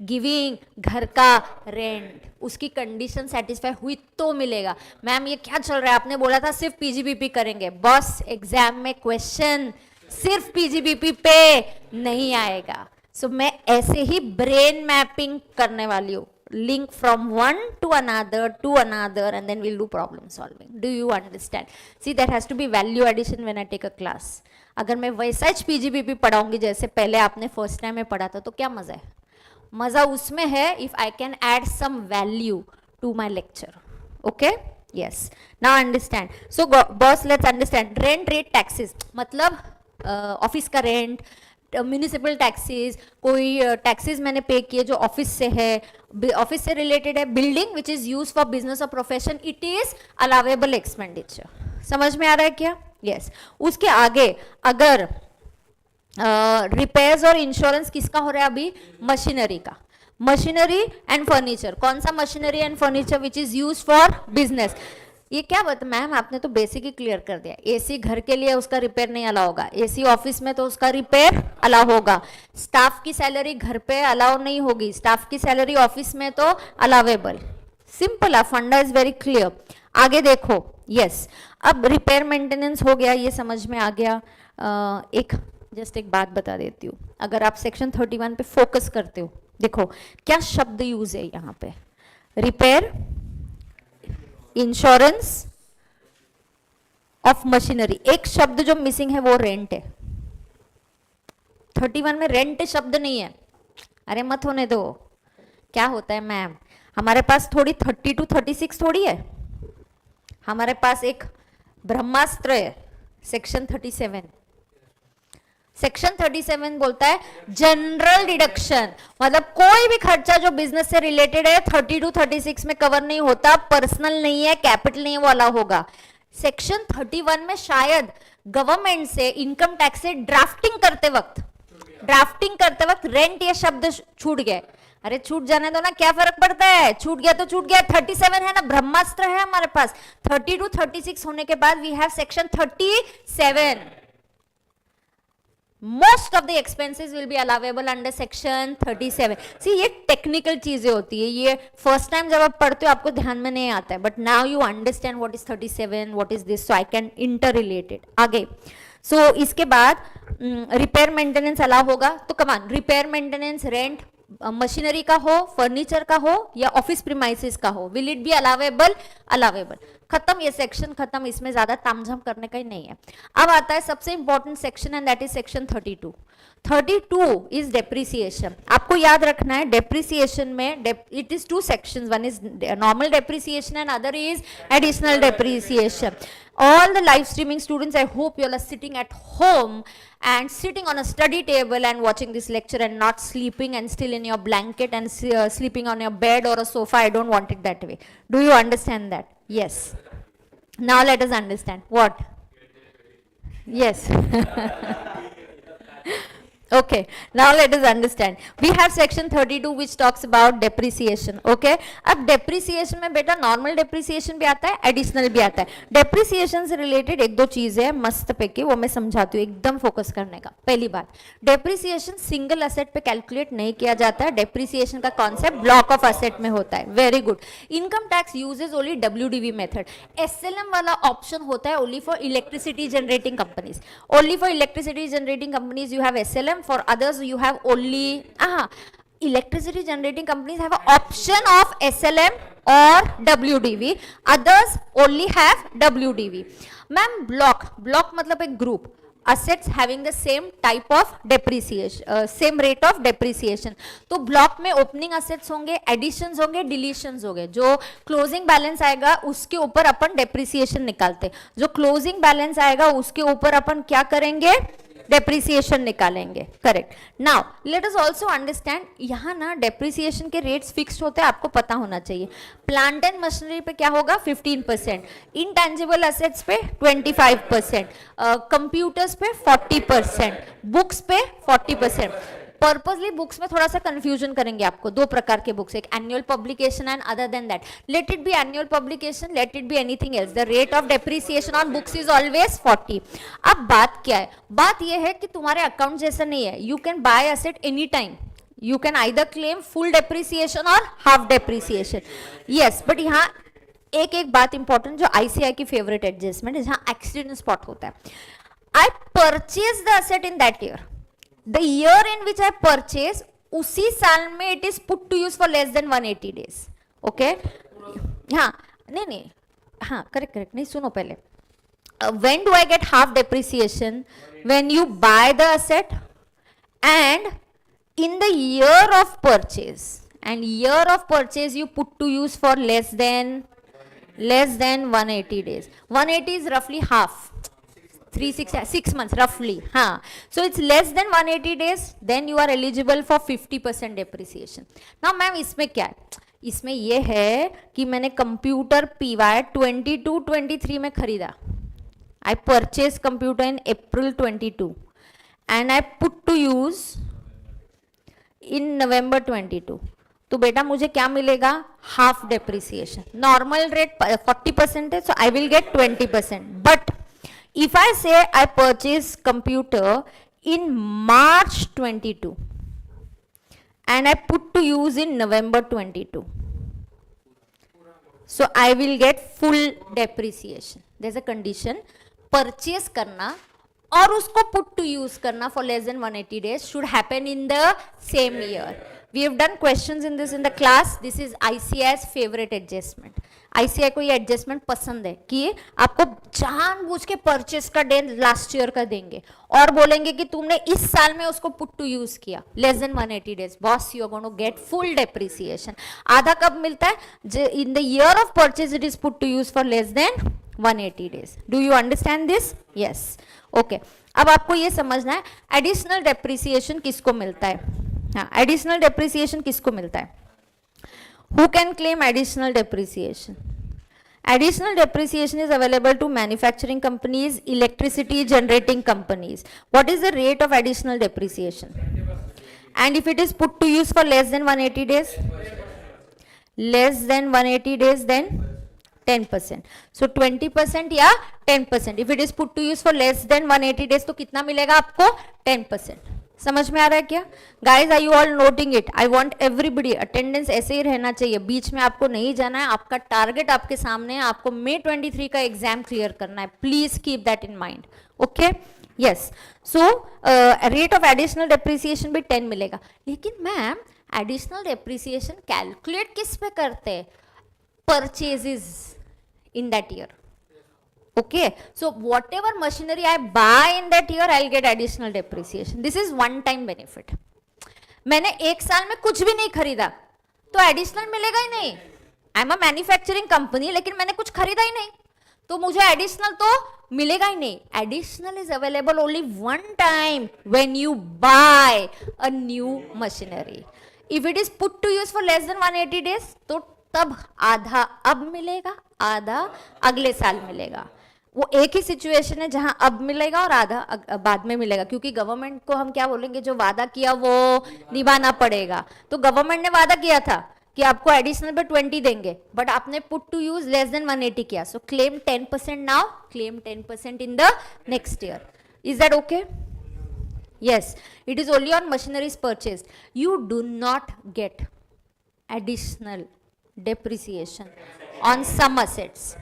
गिविंग घर का रेंट। उसकी कंडीशन सेटिस्फाई हुई तो मिलेगा। मैम ये क्या चल रहा है, आपने बोला था सिर्फ पीजीबीपी करेंगे। बस एग्जाम में क्वेश्चन सिर्फ पीजीबीपी पे नहीं आएगा। सो मैं ऐसे ही ब्रेन मैपिंग करने वाली हूँ, link from one to another and then we'll do problem solving. Do you understand? See, that has to be value addition when I take a class. अगर मैं वैसा ही पीजीबीपी पढ़ाऊंगी जैसे पहले आपने फर्स्ट टाइम में पढ़ा था तो क्या मजा है? मजा उसमें है if I can add some value to my lecture. Okay, yes, now understand. So boss, let's understand rent, rate, taxes. मतलब ऑफिस का रेंट, म्यूनिसिपल टैक्सेस, कोई टैक्सेस मैंने पे किए जो ऑफिस से है, ऑफिस से रिलेटेड है, building which is use for business और profession, it is allowable expenditure. समझ में आ रहा है क्या? यस. उसके आगे अगर रिपेयर्स और इंश्योरेंस किसका हो रहा है अभी? मशीनरी का. Machinery and furniture. कौन सा machinery and furniture which is use for business? ये क्या बता मैम, आपने तो बेसिक ही क्लियर कर दिया. एसी घर के लिए उसका रिपेयर नहीं अलाउ होगा, एसी ऑफिस में तो उसका रिपेयर अलाउ होगा. स्टाफ की सैलरी घर पे अलाउ नहीं होगी, स्टाफ की सैलरी ऑफिस में तो अलावेबल. सिंपल है, फंडा इज वेरी क्लियर. आगे देखो. यस. अब रिपेयर मेंटेनेंस हो गया, ये समझ में आ गया. एक बात बता देती हूँ. अगर आप सेक्शन 31 पे फोकस करते हो, देखो क्या शब्द यूज है यहाँ पे. Repair, insurance of machinery. एक शब्द जो मिसिंग है वो रेंट है. 31 में रेंट शब्द नहीं है. अरे मत होने दो. क्या होता है मैम, हमारे पास थोड़ी 30 to 36 थोड़ी है. हमारे पास एक ब्रह्मास्त्र है, सेक्शन 37. सेक्शन 37 बोलता है जनरल डिडक्शन, मतलब कोई भी खर्चा जो बिजनेस से रिलेटेड है 30 to 36 में कवर नहीं होता. पर्सनल नहीं है, कैपिटल नहीं है, वो अलाउ होगा. सेक्शन 31 में शायद गवर्नमेंट से इनकम टैक्स से ड्राफ्टिंग करते वक्त रेंट ये शब्द छूट गए. अरे छूट जाने दो ना, क्या फर्क पड़ता है, छूट गया तो छूट गया. 37 है ना, ब्रह्मास्त्र है हमारे पास. 30 to 36 होने के बाद we have section 37. Most of the expenses will be allowable under section 37. See, ये टेक्निकल चीजें होती है, ये फर्स्ट टाइम जब आप पढ़ते हो आपको ध्यान में नहीं आता है, but now you understand what is 37, what is this, so I can inter related. आगे सो इसके बाद रिपेयर मेंटेनेंस अलाउ होगा. तो कमान रिपेयर मेंटेनेंस रेंट मशीनरी का हो, फर्नीचर का हो या ऑफिस प्रीमाइसेस का हो, will it be allowable? Allowable. खत्म, ये सेक्शन खत्म. इसमें ज्यादा तामझाम करने का ही नहीं है. अब आता है सबसे important section and that is section 32. 32 is depreciation. आपको याद रखना है डेप्रिसिएशन में it is two sections. One is normal depreciation and other is additional depreciation. All the live streaming students, I hope you all are sitting at home and sitting on a study table and watching this lecture and not sleeping and still in your blanket and sleeping on your bed or a sofa. I don't want it that way. Do you understand that? Yes. Now let us understand. What? Yes. Okay, now let us understand. We have section 32 which talks about depreciation. Okay, अब depreciation में बेटा normal depreciation भी आता है, additional भी आता है. depreciation से related एक दो चीजें हैं मस्त पे की, वो मैं समझाती हूँ, एकदम फोकस करने का. पहली बात, depreciation single asset पे calculate नहीं किया जाता है. depreciation का concept block of asset में होता है. Very good. income tax uses only WDV method. SLM वाला option होता है only for electricity generating companies. Only for electricity generating companies you have SLM. For others you have only electricity generating companies have an option of SLM or WDV. Others only have WDV. Ma'am, block मतलब एक group assets having the same type of depreciation, same rate of depreciation. तो ब्लॉक में ओपनिंग assets होंगे, additions होंगे, deletions होंगे. जो क्लोजिंग बैलेंस आएगा उसके ऊपर अपन डेप्रिसिएशन निकालते. जो क्लोजिंग बैलेंस आएगा उसके ऊपर अपन क्या करेंगे? डेप्रिसिएशन निकालेंगे. Correct. Now let us also understand, यहाँ ना डेप्रिसिएशन के रेट्स फिक्स्ड होते हैं, आपको पता होना चाहिए. प्लांट एंड मशीनरी पे क्या होगा? 15%. इंटेंजिबल एसेट्स पे 25%. कंप्यूटर्स पे 40%. बुक्स पे 40%. पर्पसली बुक्स में थोड़ा सा कंफ्यूजन करेंगे आपको. दो प्रकार के बुक्स, एक annual publication and other than that. Let it be annual publication, let it be anything else, the rate of depreciation on books is always 40. अब बात क्या है? बात यह है कि तुम्हारे अकाउंट जैसा नहीं है. You can buy asset any time. You can either claim full depreciation or half depreciation. Yes, but यहाँ एक बात इंपॉर्टेंट जो ICI की फेवरेट एडजस्टमेंट है, जहाँ एक्सीडेंट स्पॉट होता है. I purchase the asset in that year. The year in which I purchase, उसी साल में it is put to use for less than 180 days. Okay? हाँ, नहीं, हाँ, correct, नहीं, सुनो पहले. When do I get half depreciation? When you buy the asset and in the year of purchase, and year of purchase you put to use for less than 180 days. 180 is roughly half. 6 months roughly. हाँ, so it's less than 180 days, then you are eligible for 50% depreciation. Now ma'am इसमें क्या है? इसमें ये है कि मैंने कंप्यूटर PY 22-23 में खरीदा. I purchased computer in April 22 and I put to use in November 22. तो बेटा मुझे क्या मिलेगा? Half depreciation. नॉर्मल रेट 40% है, so I will get 20%. But if I say I purchase computer in March 22 and I put to use in November 22, so I will get full depreciation. There's a condition. Purchase करना और उसको put to use करना for less than 180 days should happen in the same year. We have done questions in this in the class. This is ICI's favorite adjustment. ICI को ये adjustment पसंद है कि आपको जानबूझ के purchase का डेट लास्ट ईयर का देंगे और बोलेंगे कि तुमने इस साल में उसको put to use किया less than 180 days. Boss, you are going to get full depreciation. आधा कब मिलता है? In the year of purchase it is put to use for less than 180 days. Do you understand this? Yes. Okay. अब आपको ये समझना है एडिशनल डेप्रिसिएशन किसको मिलता है. हाँ, एडिशनल डेप्रिसिएशन किसको मिलता है? Who can claim additional depreciation? Additional depreciation is available to manufacturing companies, electricity generating companies. What is the rate of additional depreciation? And if it is put to use for less than 180 days? Less than 180 days, then 10%. So 20% या 10%. If it is put to use for less than 180 days, तो कितना मिलेगा आपको? 10%. समझ में आ रहा है क्या? Guys, are you all noting it? I want everybody, attendance ऐसे ही रहना चाहिए, बीच में आपको नहीं जाना है. आपका टारगेट आपके सामने है, आपको May 23 का एग्जाम क्लियर करना है. Please keep that in mind. Okay, yes. So rate of additional depreciation भी 10 मिलेगा. लेकिन मैम एडिशनल डेप्रिसिएशन कैलकुलेट किस पे करते हैं? Purchases in that year. Okay, so whatever machinery I buy in that year, I'll get additional depreciation. This is one time benefit. मैंने एक साल में कुछ भी नहीं खरीदा तो एडिशनल मिलेगा ही नहीं. I am a manufacturing company, लेकिन मैंने कुछ खरीदा ही नहीं तो मुझे एडिशनल तो मिलेगा ही नहीं. Additional is available only one time when you buy a new machinery. If it is put to use for less than 180 days तो तब आधा अब मिलेगा, आधा अगले साल मिलेगा. वो एक ही सिचुएशन है जहां अब मिलेगा और आधा बाद में मिलेगा, क्योंकि गवर्नमेंट को हम क्या बोलेंगे, जो वादा किया वो निभाना पड़ेगा. तो गवर्नमेंट ने वादा किया था कि आपको एडिशनल पे 20 देंगे, बट आपने put to use less than 180 किया. So claim 10% now, claim 10% in the next year. Is that okay? Yes, it is only on machineries purchased. You do not get additional depreciation on some assets.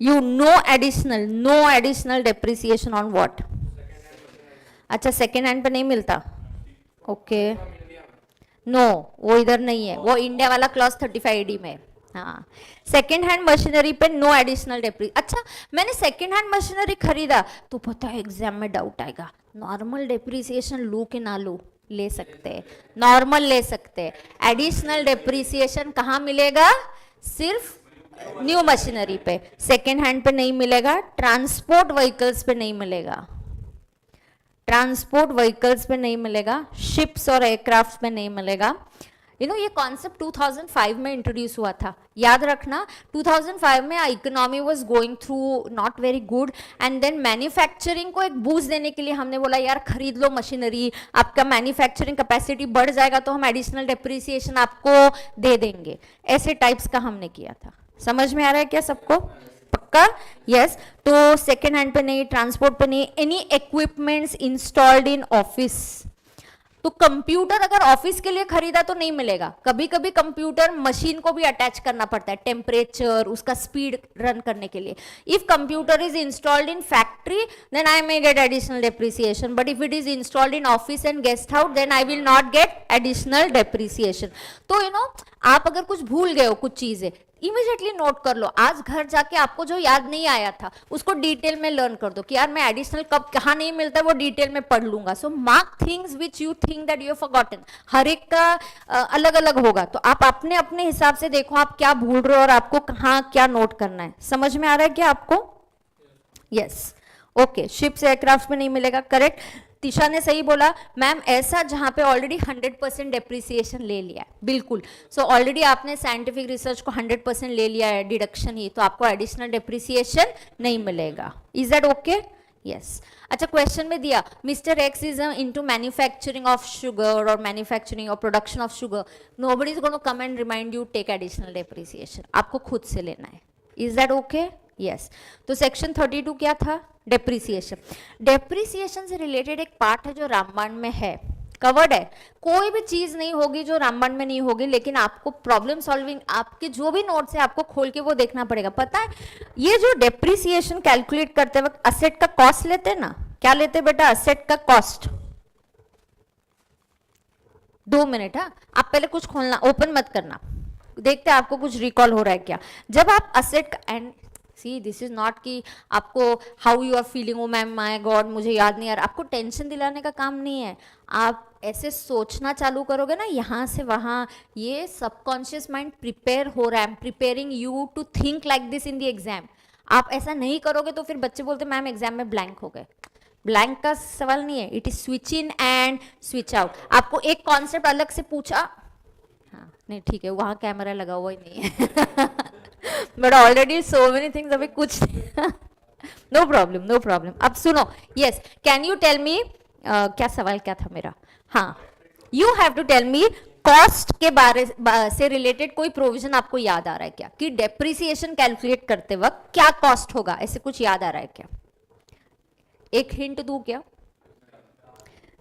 You no additional depreciation on what? अच्छा, सेकेंड हैंड पे नहीं मिलता. ओके, नो, वो इधर नहीं है, वो इंडिया वाला क्लॉज 35AD में. हाँ, सेकेंड हैंड मशीनरी पे नो एडिशनल डेप्रिसिएशन. अच्छा, मैंने सेकेंड हैंड मशीनरी खरीदा तो पता है एग्जाम में डाउट आएगा, नॉर्मल डेप्रिसिएशन लूं कि ना लूं. ले सकते हैं, नॉर्मल ले सकते हैं. एडिशनल डेप्रिसिएशन कहाँ मिलेगा? सिर्फ न्यू मशीनरी पे, सेकेंड हैंड पे नहीं मिलेगा. ट्रांसपोर्ट व्हीकल्स पे नहीं मिलेगा, ट्रांसपोर्ट व्हीकल्स पे नहीं मिलेगा, शिप्स और एयरक्राफ्ट पे नहीं मिलेगा. ये कॉन्सेप्ट 2005 में इंट्रोड्यूस हुआ था, याद रखना. 2005 में economy was going through not very good, and then manufacturing को एक बूस्ट देने के लिए हमने बोला यार खरीद लो मशीनरी, आपका मैन्युफैक्चरिंग कैपेसिटी बढ़ जाएगा तो हम एडिशनल डेप्रिसिएशन आपको दे देंगे. ऐसे टाइप्स का हमने किया था. समझ में आ रहा है क्या सबको? पक्का? यस. तो सेकेंड हैंड पे नहीं, ट्रांसपोर्ट पे नहीं. Any equipments installed in office, तो कंप्यूटर अगर ऑफिस के लिए खरीदा तो नहीं मिलेगा. कभी कभी कंप्यूटर मशीन को भी अटैच करना पड़ता है, टेम्परेचर, उसका स्पीड रन करने के लिए. If computer is installed in factory then I may get additional depreciation, but if it is installed in office and guest house then I will not get additional depreciation. तो आप अगर कुछ भूल गए हो, कुछ चीजें इमीडिएटली नोट कर लो. आज घर जाके आपको जो याद नहीं आया था उसको डिटेल में लर्न कर दो कि यार मैं एडिशनल कब कहाँ नहीं मिलता है वो डिटेल में पढ़ लूंगा. So mark things which you think that you have forgotten. हर एक का अलग अलग होगा, तो आप अपने अपने हिसाब से देखो आप क्या भूल रहे हो और आपको कहाँ क्या नोट करना है. समझ में आ रहा है क्या आपको? यस ओके, शिप्स एयरक्राफ्ट में नहीं मिलेगा, करेक्ट। तिशा ने सही बोला मैम, ऐसा जहां पे ऑलरेडी 100% डेप्रिसिएशन ले लिया है, बिल्कुल। सो ऑलरेडी आपने साइंटिफिक रिसर्च को 100% ले लिया है डिडक्शन ही, तो आपको एडिशनल डेप्रिसिएशन नहीं मिलेगा। Is that okay? यस। अच्छा, क्वेश्चन में दिया Mr X is into manufacturing of sugar और मैन्युफैक्चरिंग और production of sugar, nobody is going to come and remind you take additional depreciation, आपको खुद से लेना है। Is that okay? यस। तो सेक्शन 32 क्या था? डेप्रिसिएशन। डेप्रिसिएशन से रिलेटेड एक पार्ट है जो रामबाण में है, कवर्ड है। कोई भी चीज नहीं होगी जो रामबाण में नहीं होगी, लेकिन आपको प्रॉब्लम सॉल्विंग, आपके जो भी नोट्स है आपको खोल के वो देखना पड़ेगा। पता है ये जो डेप्रिसिएशन कैलकुलेट करते वक्त असेट का कॉस्ट लेते हैं ना, क्या लेते हैं बेटा? असेट का कॉस्ट। 2 मिनट, हाँ, आप पहले कुछ खोलना, ओपन मत करना, देखते हैं आपको कुछ रिकॉल हो रहा है क्या। जब आप असेट का, and see this is not कि आपको how you are feeling, oh ma'am my god मुझे याद नहीं आ रहा, आपको टेंशन दिलाने का काम नहीं है। आप ऐसे सोचना चालू करोगे ना यहाँ से वहाँ, ये सबकॉन्शियस माइंड प्रिपेयर हो रहा है, preparing you to think like this in the exam. आप ऐसा नहीं करोगे तो फिर बच्चे बोलते मैम एग्जाम में ब्लैंक हो गए। ब्लैंक का सवाल नहीं है, it is switch in and switch out. आपको एक कॉन्सेप्ट अलग से पूछा, हाँ नहीं ठीक है, वहाँ कैमरा लगा हुआ ही नहीं है but already so many things, अभी कुछ नो प्रॉब्लम नो प्रॉब्लम। अब सुनो, yes, can you tell me, क्या सवाल क्या था मेरा? हाँ, you have to tell me cost के बारे से रिलेटेड कोई प्रोविजन आपको याद आ रहा है क्या, कि डेप्रिसिएशन कैलकुलेट करते वक्त क्या कॉस्ट होगा, ऐसे कुछ याद आ रहा है क्या? एक हिंट दूं क्या?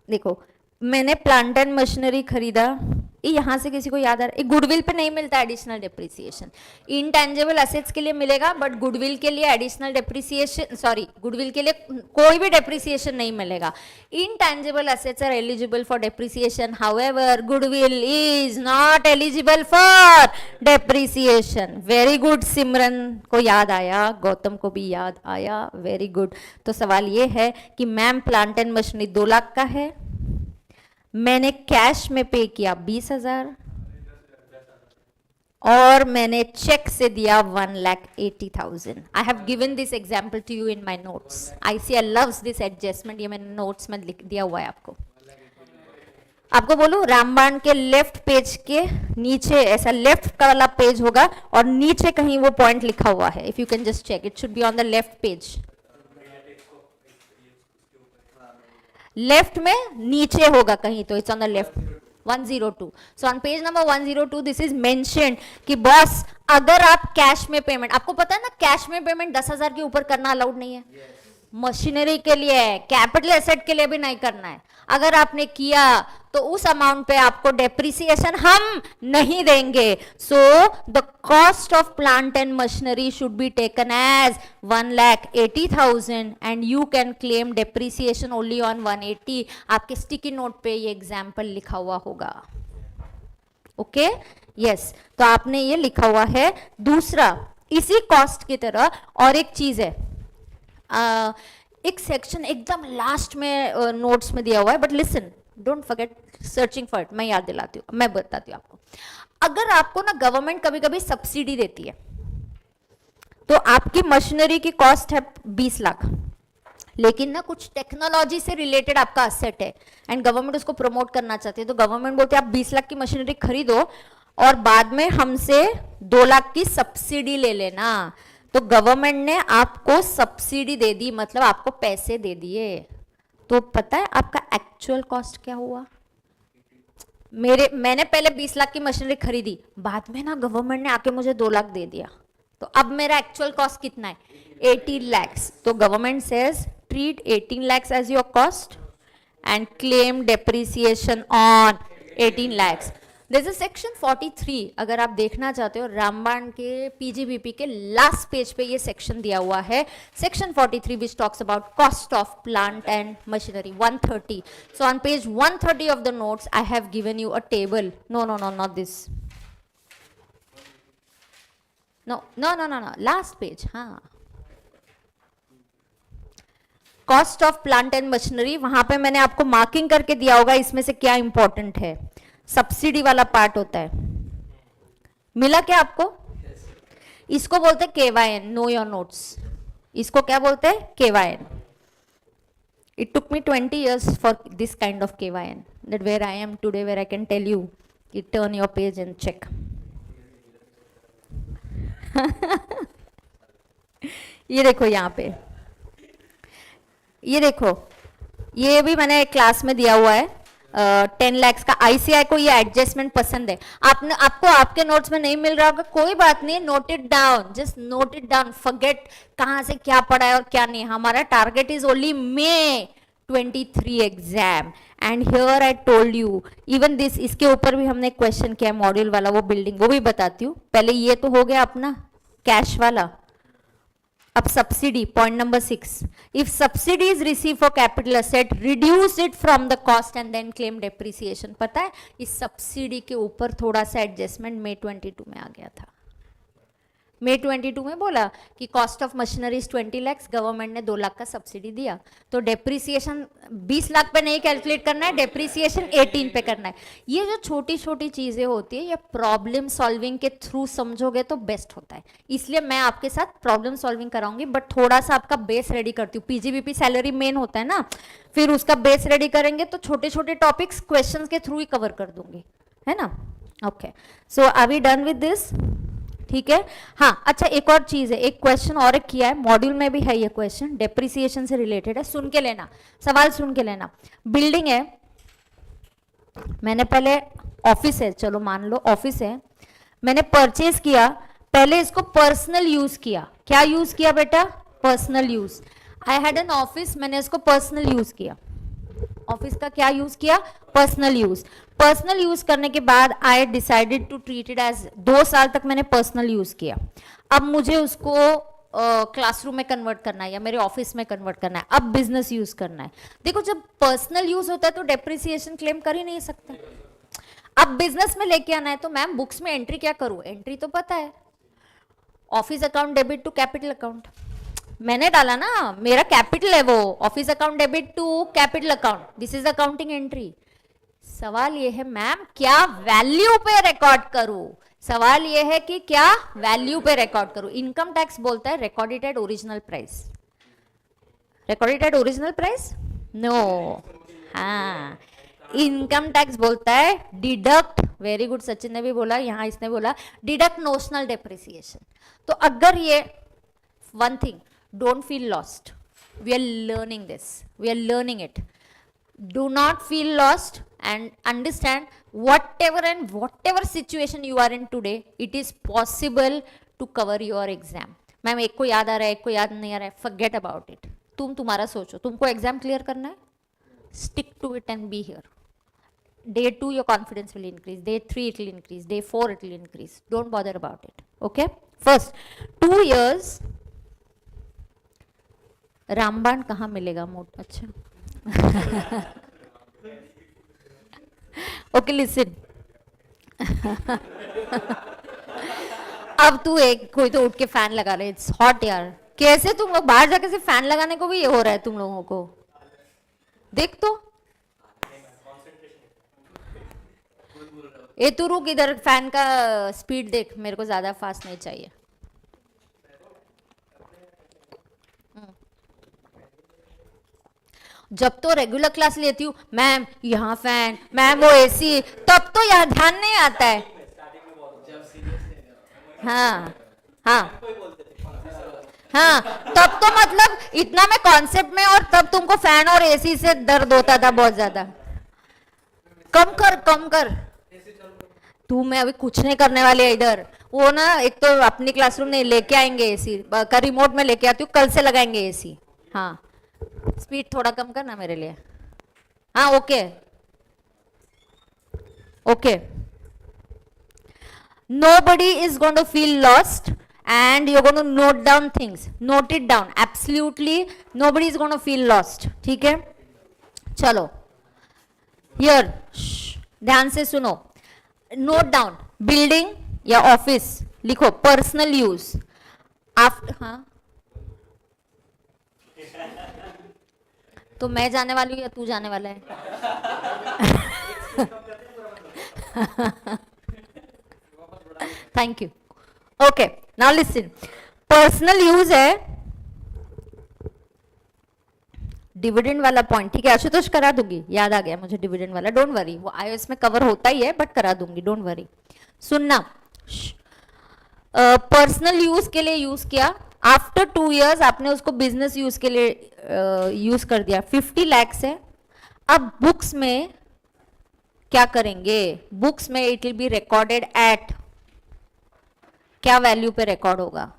देखो, मैंने प्लांट एंड मशीनरी खरीदा, ये यहां से किसी को याद आ रहा है? गुडविल पे नहीं मिलता एडिशनल डेप्रिसिएशन, इंटेंजिबल असेट्स के लिए मिलेगा, बट गुडविल के लिए एडिशनल डेप्रिसिएशन, सॉरी, गुडविल के लिए कोई भी डेप्रिसिएशन नहीं मिलेगा। Intangible assets are eligible for depreciation, however goodwill is not eligible for depreciation. Very good, Simran को याद आया, गौतम को भी याद आया, वेरी गुड। तो सवाल ये है कि ma'am plant and machinery 2 lakh का है, मैंने कैश में पे किया 20,000 और मैंने चेक से दिया 1,80,000। I have given this example to you in my notes. ICL loves this adjustment, ये मैंने नोट्स में लिख दिया हुआ है आपको। आपको बोलूं, रामबाण के लेफ्ट पेज के नीचे, ऐसा लेफ्ट का वाला पेज होगा और नीचे कहीं वो पॉइंट लिखा हुआ है, if you can just check, it should be on the left page. Left में नीचे होगा कहीं, तो it's on the left 102। So on page number 102 this is mentioned कि बॉस अगर आप कैश में पेमेंट, आपको पता है ना कैश में पेमेंट 10,000 के ऊपर करना अलाउड नहीं है, मशीनरी के लिए है, कैपिटल एसेट के लिए भी नहीं करना है। अगर आपने किया तो उस अमाउंट पे आपको डेप्रिसिएशन हम नहीं देंगे। So the cost of plant and machinery should be taken as 1,80,000 and you can claim depreciation only on 180। आपके स्टिकी नोट पे ये एग्जाम्पल लिखा हुआ होगा। ओके, यस, तो आपने ये लिखा हुआ है। दूसरा, इसी कॉस्ट की तरह और एक चीज है, एक सेक्शन एकदम लास्ट में नोट्स में दिया हुआ है, but listen, don't forget searching for it. मैं याद दिलाती हूँ, मैं बताती हूँ आपको। अगर आपको ना गवर्नमेंट कभी कभी सब्सिडी देती है, तो आपकी मशीनरी की कॉस्ट है 20 लाख, लेकिन ना कुछ टेक्नोलॉजी से रिलेटेड आपका असेट है एंड गवर्नमेंट उसको प्रमोट करना चाहती है, तो गवर्नमेंट बोलती है आप 20 लाख की मशीनरी खरीदो और बाद में हमसे 2 लाख की सब्सिडी ले लेना। तो गवर्नमेंट ने आपको सब्सिडी दे दी, मतलब आपको पैसे दे दिए। तो पता है आपका एक्चुअल कॉस्ट क्या हुआ? मैंने पहले 20 लाख की मशीनरी खरीदी, बाद में ना गवर्नमेंट ने आके मुझे 2 लाख दे दिया, तो अब मेरा एक्चुअल कॉस्ट कितना है? 18 lakhs। तो government says treat 18 lakhs as your cost and claim depreciation on 18 lakhs। This is section 43। अगर आप देखना चाहते हो, रामबाण के पीजीबीपी के लास्ट पेज पे ये सेक्शन दिया हुआ है, section 43 which talks about cost of plant and machinery 130। So on page 130 of the notes I have given you a table. No no no not this, no no no no no, last page. हाँ, cost of plant and machinery, वहां पे मैंने आपको मार्किंग करके दिया होगा इसमें से क्या इंपॉर्टेंट है। सब्सिडी वाला पार्ट होता है, मिला क्या आपको? इसको बोलते हैं KYN, नो योर नोट्स। इसको क्या बोलते हैं? KYN. It took me 20 years for this kind of KYN, that where I am today, where I can tell you, you turn your page and check. ये देखो यहाँ पे, ये देखो, ये भी मैंने क्लास में दिया हुआ है, 10 lakhs का। ICI को ये एडजस्टमेंट पसंद है। आपको आपके नोट्स में नहीं मिल रहा होगा, कोई बात नहीं, note it down, just note it down, forget कहाँ से क्या पढ़ा है और क्या नहीं। हमारा target is only May 23 exam, and here I told you even this, इसके ऊपर भी हमने क्वेश्चन किया मॉड्यूल वाला, वो बिल्डिंग, वो भी बताती हूँ। पहले ये तो हो गया अपना कैश वाला। अब subsidy, point number 6, if subsidy is receive for capital asset, reduce it from the cost and then claim depreciation. पता है इस सब्सिडी के ऊपर थोड़ा सा एडजस्टमेंट May 22 में आ गया था। May 22 में बोला कि cost of machinery 20 lakhs, government ने 2 लाख का सब्सिडी दिया, तो डेप्रिसिएशन 20 लाख पे नहीं कैलकुलेट करना है, डेप्रिसिएशन 18 पे करना है। ये जो छोटी छोटी चीजें होती है, ये प्रॉब्लम सॉल्विंग के थ्रू समझोगे तो बेस्ट होता है। इसलिए मैं आपके साथ प्रॉब्लम सॉल्विंग कराऊंगी, बट थोड़ा सा आपका बेस रेडी करती हूँ। PGBP सैलरी मेन होता है ना, फिर उसका बेस रेडी करेंगे तो छोटे छोटे टॉपिक्स क्वेश्चन के थ्रू ही कवर कर दूंगी, है ना। Okay, so are we done with this? ठीक है। हाँ, अच्छा एक और चीज है, एक क्वेश्चन और किया है, मॉड्यूल में भी है ये क्वेश्चन, डेप्रिसिएशन से रिलेटेड है, सुन के लेना, सवाल सुन के लेना। बिल्डिंग है, मैंने पहले, ऑफिस है, चलो मान लो ऑफिस है, मैंने परचेज किया, पहले इसको पर्सनल यूज किया। क्या यूज किया बेटा? Personal use. I had an office, मैंने इसको पर्सनल यूज किया। ऑफिस का क्या यूज किया? Personal use. पर्सनल यूज करने के बाद I decided to treat it as, 2 साल तक मैंने पर्सनल यूज किया। अब मुझे उसको क्लासरूम में कन्वर्ट करना है या मेरे ऑफिस में कन्वर्ट करना है, अब बिजनेस यूज करना है। देखो जब पर्सनल यूज होता है तो डेप्रिसिएशन क्लेम कर ही नहीं सकते। अब बिजनेस में लेके आना है तो मैम बुक्स में एंट्री क्या करूं? एंट्री तो पता है, office account debit to capital account. मैंने डाला ना, मेरा कैपिटल है वो, office account debit to capital account, this is accounting entry. सवाल ये है मैम क्या वैल्यू पे रिकॉर्ड करूं? सवाल ये है कि क्या वैल्यू पे रिकॉर्ड करूं? इनकम टैक्स बोलता है recorded at original price. Recorded at original price? No. हाँ, इनकम टैक्स बोलता है डिडक्ट, वेरी गुड, सचिन ने भी बोला, यहाँ इसने बोला डिडक्ट नोशनल डेप्रिसिएशन। तो अगर ये one thing, don't feel lost, we are learning this, we are learning it, do not feel lost and understand whatever situation you are in today, it is possible to cover your exam। Ma'am एक को याद आ रहा है, एक को याद नहीं आ रहा है, forget about it, तुम तुम्हारा सोचो, तुमको एग्जाम क्लियर करना है, stick to it and be here। Day 2 your confidence will increase, day 3 it will increase, day 4 it will increase, don't bother about it, okay। First 2 years रामबाण कहाँ मिलेगा मोट? अच्छा ओके लिसन अब तू एक कोई तो उठ के फैन लगा रहे, इट्स हॉट यार। कैसे तुम लोग बाहर जाके से फैन लगाने को भी ये हो रहा है तुम लोगों को? देख तो ये तू रुक, इधर फैन का स्पीड देख, मेरे को ज्यादा फास्ट नहीं चाहिए। जब तो रेगुलर क्लास लेती हूँ मैम यहाँ फैन, मैम वो एसी, तब तो यहाँ ध्यान नहीं आता है। हाँ हाँ हाँ, तब तो मतलब इतना मैं कॉन्सेप्ट में, और तब तुमको फैन और एसी से दर्द होता था बहुत ज्यादा। कम कर कम कर तू, मैं अभी कुछ नहीं करने वाले इधर। वो ना एक तो अपनी क्लासरूम नहीं लेके आएंगे एसी का, रिमोट में लेके आती हूँ, कल से लगाएंगे एसी। हाँ स्पीड थोड़ा कम करना मेरे लिए। हाँ okay okay. Nobody is going to feel lost and you're going to note down things. Note it down. Absolutely nobody is going to feel lost. ठीक है, चलो here ध्यान से सुनो, नोट डाउन, बिल्डिंग या ऑफिस लिखो, पर्सनल यूज आफ्टर। हाँ तो मैं जाने वाली हूँ या तू जाने वाला है? Thank you. Okay now listen, personal use है, डिविडेंड वाला पॉइंट, ठीक है आशुतोष, करा दूंगी, याद आ गया मुझे डिविडेंड वाला, डोंट वरी, वो आईओएस में कवर होता ही है बट करा दूंगी, डोंट वरी। सुनना, पर्सनल यूज के लिए यूज किया, आफ्टर 2 years आपने उसको बिजनेस यूज के लिए यूज कर दिया, 50 lakhs है। अब बुक्स में क्या करेंगे, बुक्स में it will be recorded eight, क्या वैल्यू पे रिकॉर्ड होगा,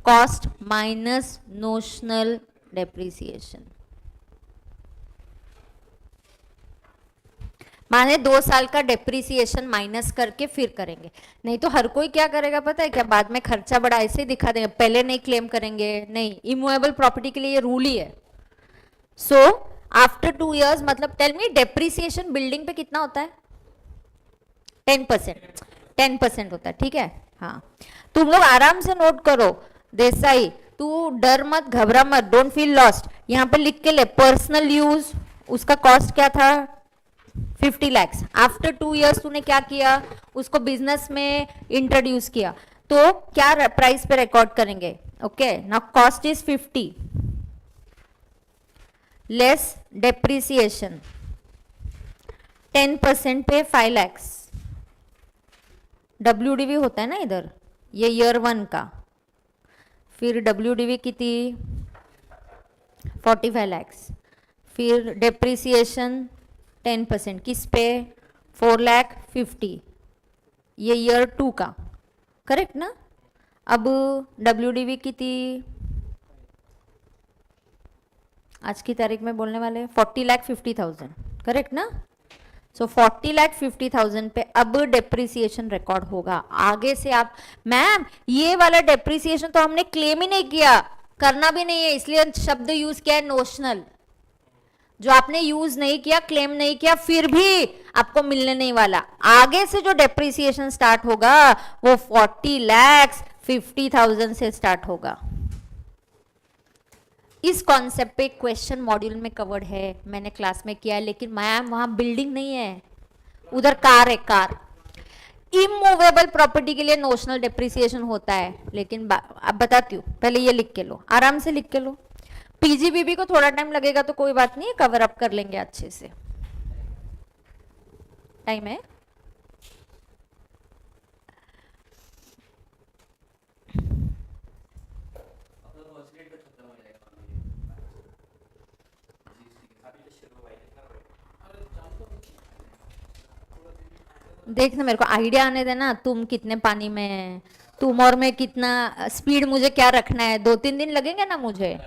कॉस्ट माइनस नोशनल डेप्रिसिएशन। माने 2 साल का डेप्रिसिएशन माइनस करके फिर करेंगे, नहीं तो हर कोई क्या करेगा पता है क्या, बाद में खर्चा बड़ा ऐसे ही दिखा देंगे, पहले नहीं क्लेम करेंगे, नहीं, इमूवेबल प्रॉपर्टी के लिए ये रूल ही है। सो आफ्टर 2 years, मतलब टेल मी डेप्रिसिएशन बिल्डिंग पे कितना होता है, 10%, 10% होता है, ठीक है। हाँ, तुम लोग आराम से नोट करो, देसाई तू डर मत, घबरा मत, डोंट फील लॉस्ट, यहाँ पे लिख के ले, पर्सनल यूज उसका कॉस्ट क्या था 50 lakhs, आफ्टर 2 years तूने क्या किया, उसको बिजनेस में इंट्रोड्यूस किया, तो क्या प्राइस पे रिकॉर्ड करेंगे, okay now cost is 50 less depreciation, 10% पे 5 lakhs, WDV होता है ना इधर, ये ईयर 1 का, फिर WDV कितनी 45 lakhs, फिर डेप्रिसिएशन 10% किस पे 4,50,000, ये ईयर 2 का, करेक्ट ना। अब WDV कितनी आज की तारीख में बोलने वाले 40,50,000, करेक्ट ना। सो 40,50,000 पे अब डेप्रिसिएशन रिकॉर्ड होगा। आगे से आप, मैम ये वाला डेप्रिसिएशन तो हमने क्लेम ही नहीं किया, करना भी नहीं है, इसलिए शब्द यूज किया है नोशनल, जो आपने यूज नहीं किया, क्लेम नहीं किया, फिर भी आपको मिलने नहीं वाला। आगे से जो डेप्रिसिएशन स्टार्ट होगा वो 40,50,000 से स्टार्ट होगा। इस कॉन्सेप्ट पे क्वेश्चन मॉड्यूल में कवर्ड है, मैंने क्लास में किया है, लेकिन मैम वहां बिल्डिंग नहीं है, उधर कार है, कार। इमूवेबल प्रॉपर्टी के लिए नोशनल डेप्रिसिएशन होता है, लेकिन अब बताती हूँ, पहले ये लिख के लो, आराम से लिख के लो। पीजीबीबी को थोड़ा टाइम लगेगा तो कोई बात नहीं है, कवर अप कर लेंगे अच्छे से, टाइम है। देखना, मेरे को आइडिया आने देना, तुम कितने पानी में है, तुम और मैं कितना स्पीड, मुझे क्या रखना है, 2-3 दिन लगेंगे ना मुझे।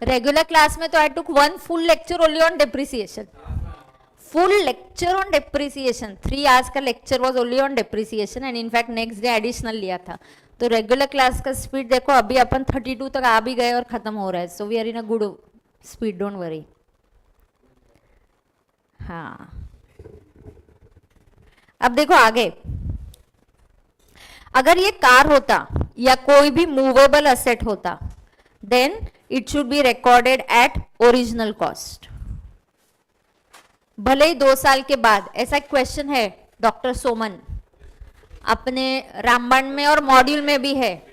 रेगुलर क्लास में तो आई टुक 1 full lecture only on depreciation, full lecture on depreciation, 3 hours का lecture was only on depreciation and in fact next day additional लिया था। तो रेगुलर क्लास का स्पीड देखो, अभी अपन 32 तक आ भी गए और खत्म हो रहा है, so we are in a good speed, don't worry. हाँ, अब देखो आगे, अगर ये कार होता या कोई भी मूवेबल असेट होता, then it should be recorded at original cost. भले ही 2 साल के बाद, ऐसा क्वेश्चन है डॉक्टर सोमन अपने रामबाण में और मॉड्यूल में भी है,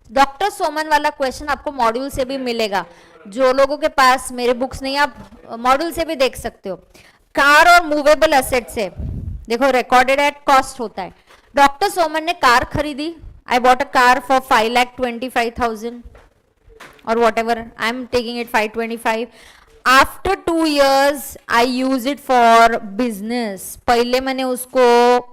डॉक्टर सोमन वाला क्वेश्चन आपको मॉड्यूल से भी मिलेगा। जो लोगों के पास मेरे बुक्स नहीं, आप मॉड्यूल से भी देख सकते हो। कार और मूवेबल असेट से देखो रिकॉर्डेड एट कॉस्ट होता है। डॉक्टर सोमन ने कार खरीदी, आई bought a car for 5,25,000 or whatever, I am taking it 525. After 2 years I use it for business. पहले मैंने उसको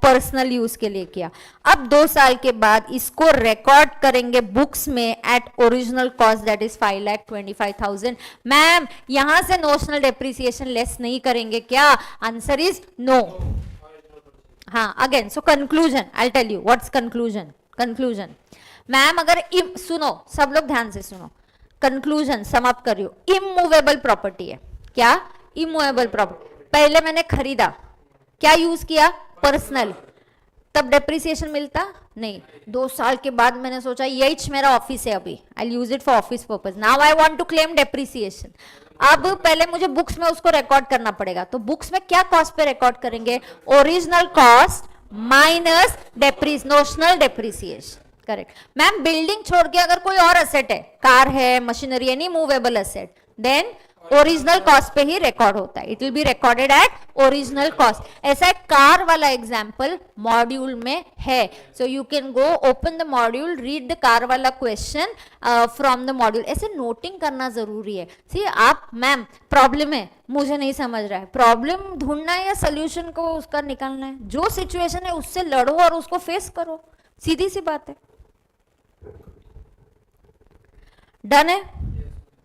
पर्सनल यूज के लिए किया, अब 2 साल के बाद इसको रिकॉर्ड करेंगे बुक्स में at original cost, that is 5,25,000। Ma'am यहां से नोशनल डेप्रिसिएशन लेस नहीं करेंगे क्या? Answer is no. हाँ, again, so conclusion, I tell you what's conclusion. Conclusion ma'am, अगर सुनो, सब लोग ध्यान से सुनो, कंक्लूजन समाप्त करियो। इमूवेबल प्रॉपर्टी है, क्या? Immovable property. पहले मैंने खरीदा, क्या यूज किया? पर्सनल। तब डेप्रिसिएशन मिलता नहीं। 2 साल के बाद मैंने सोचा यही मेरा ऑफिस है, अभी I use it for office purpose, now I want to claim depreciation. अब पहले मुझे बुक्स में उसको रिकॉर्ड करना पड़ेगा, तो बुक्स में क्या कॉस्ट पे रिकॉर्ड करेंगे? Original cost minus notional depreciation. Correct ma'am. Building छोड़ के अगर कोई और एसेट है, कार है, machinery, any movable asset, then original cost पे ही रिकॉर्ड होता है, it will be recorded at original cost. ऐसा एक कार वाला एग्जांपल मॉड्यूल में है, so you can go open the module, read the car वाला क्वेश्चन फ्रॉम द मॉड्यूल। ऐसे नोटिंग करना जरूरी है। सी आप मैम प्रॉब्लम है, मुझे नहीं समझ रहा है, प्रॉब्लम ढूंढना है या सोल्यूशन को उसका निकालना है? जो सिचुएशन है उससे लड़ो और उसको फेस करो, सीधी सी बात है। डन है?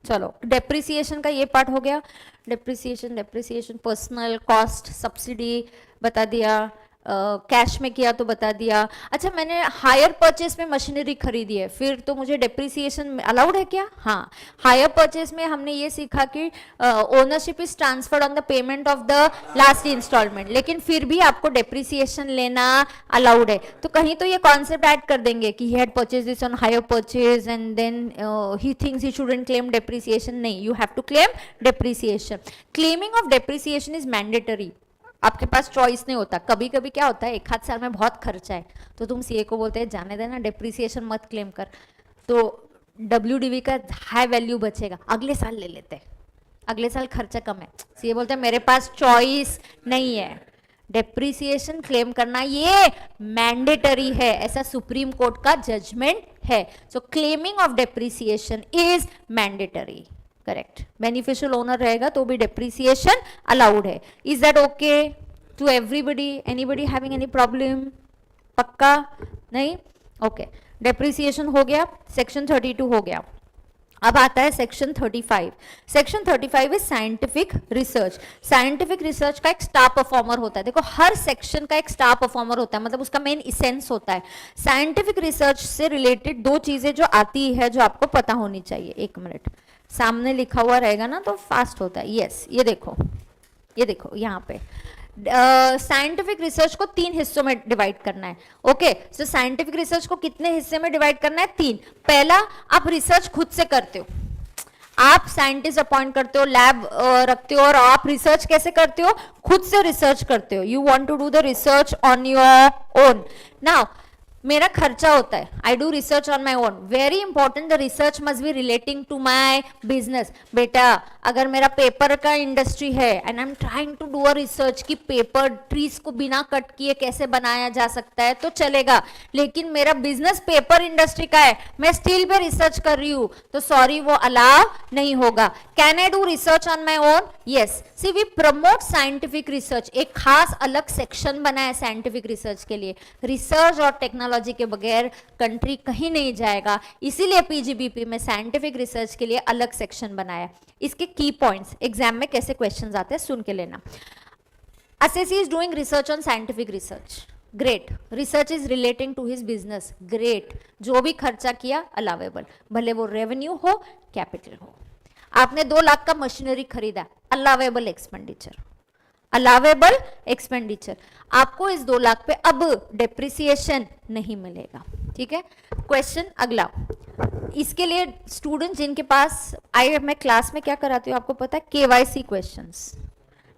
चलो डेप्रिसिएशन का ये पार्ट हो गया। डेप्रिसिएशन पर्सनल कॉस्ट, सब्सिडी बता दिया, कैश में किया तो बता दिया। अच्छा मैंने हायर परचेस में मशीनरी खरीदी है, फिर तो मुझे डेप्रिसिएशन अलाउड है क्या? हाँ, हायर परचेस में हमने ये सीखा कि ownership is transferred on the payment of the last instalment, लेकिन फिर भी आपको डेप्रिसिएशन लेना अलाउड है। तो कहीं तो ये कॉन्सेप्ट ऐड कर देंगे कि he had purchase this on hire purchase and then he thinks he shouldn't claim depreciation. नहीं, you have to claim depreciation. Claiming of depreciation is mandatory, आपके पास चॉइस नहीं होता। कभी कभी क्या होता है, एक आध साल में बहुत खर्चा है तो तुम सीए को बोलते हैं जाने देना, डेप्रिसिएशन मत क्लेम कर, तो डब्ल्यूडीवी का हाई वैल्यू बचेगा, अगले साल ले लेते हैं, अगले साल खर्चा कम है। सीए बोलते हैं मेरे पास चॉइस नहीं है, डेप्रिसिएशन क्लेम करना ये मैंडेटरी है, ऐसा सुप्रीम कोर्ट का जजमेंट है। So claiming of depreciation is mandatory. Correct. Beneficial owner रहेगा तो भी डेप्रिसिएशन अलाउड है। Is that okay to everybody? Anybody having any problem? पक्का? नहीं? ओके, डेप्रिसिएशन हो गया, सेक्शन 32 हो गया। अब आता है section 35। Section 35 is scientific research. Scientific research का एक स्टार परफॉर्मर होता है। देखो हर सेक्शन का एक स्टार परफॉर्मर होता है, मतलब उसका मेन इसेंस होता है। साइंटिफिक रिसर्च से रिलेटेड 2 चीजें जो आती है जो आपको पता होनी चाहिए। 1 मिनट, सामने लिखा हुआ रहेगा ना तो फास्ट होता है। यस, ये देखो यहाँ पे साइंटिफिक रिसर्च को 3 हिस्सों में डिवाइड करना है। ओके, सो साइंटिफिक रिसर्च को कितने हिस्से में डिवाइड करना है? 3। पहला, आप रिसर्च खुद से करते हो, आप साइंटिस्ट अपॉइंट करते हो, लैब रखते हो, और आप रिसर्च कैसे करते हो? खुद से रिसर्च करते हो। You want to do the research on your own. Now मेरा खर्चा होता है, I do research on my own. Very important, the research must be relating to my business. बेटा अगर मेरा पेपर का इंडस्ट्री है and I am trying to do a research कि पेपर ट्रीज को बिना कट किए कैसे बनाया जा सकता है तो चलेगा, लेकिन मेरा बिजनेस पेपर इंडस्ट्री का है, मैं स्टील पे रिसर्च कर रही हूँ, तो सॉरी वो अलाउ नहीं होगा। Can I do research on my own? Yes. See we promote scientific research, एक खास अलग सेक्शन बना है साइंटिफिक रिसर्च के लिए। रिसर्च और टेक्नोलॉजी के बगैर कंट्री कहीं नहीं जाएगा, इसीलिए पीजीबीपी में साइंटिफिक रिसर्च के लिए अलग सेक्शन बनाया। इसके की पॉइंट्स एग्जाम में कैसे क्वेश्चंस आते हैं सुन के लेना। Assessee is doing research on scientific research, great. Research is relating to his business, great. जो भी खर्चा किया अलावेबल, भले वो रेवेन्यू हो कैपिटल हो। आपने 2 लाख का मशीनरी खरीदा, अलावेबल एक्सपेंडिचर, अलावेबल एक्सपेंडिचर। आपको इस 2 लाख पे अब डेप्रिसिएशन नहीं मिलेगा, ठीक है। क्वेश्चन अगला, इसके लिए स्टूडेंट जिनके पास मैं क्लास में क्या कराती हूँ आपको पता है? KYC questions,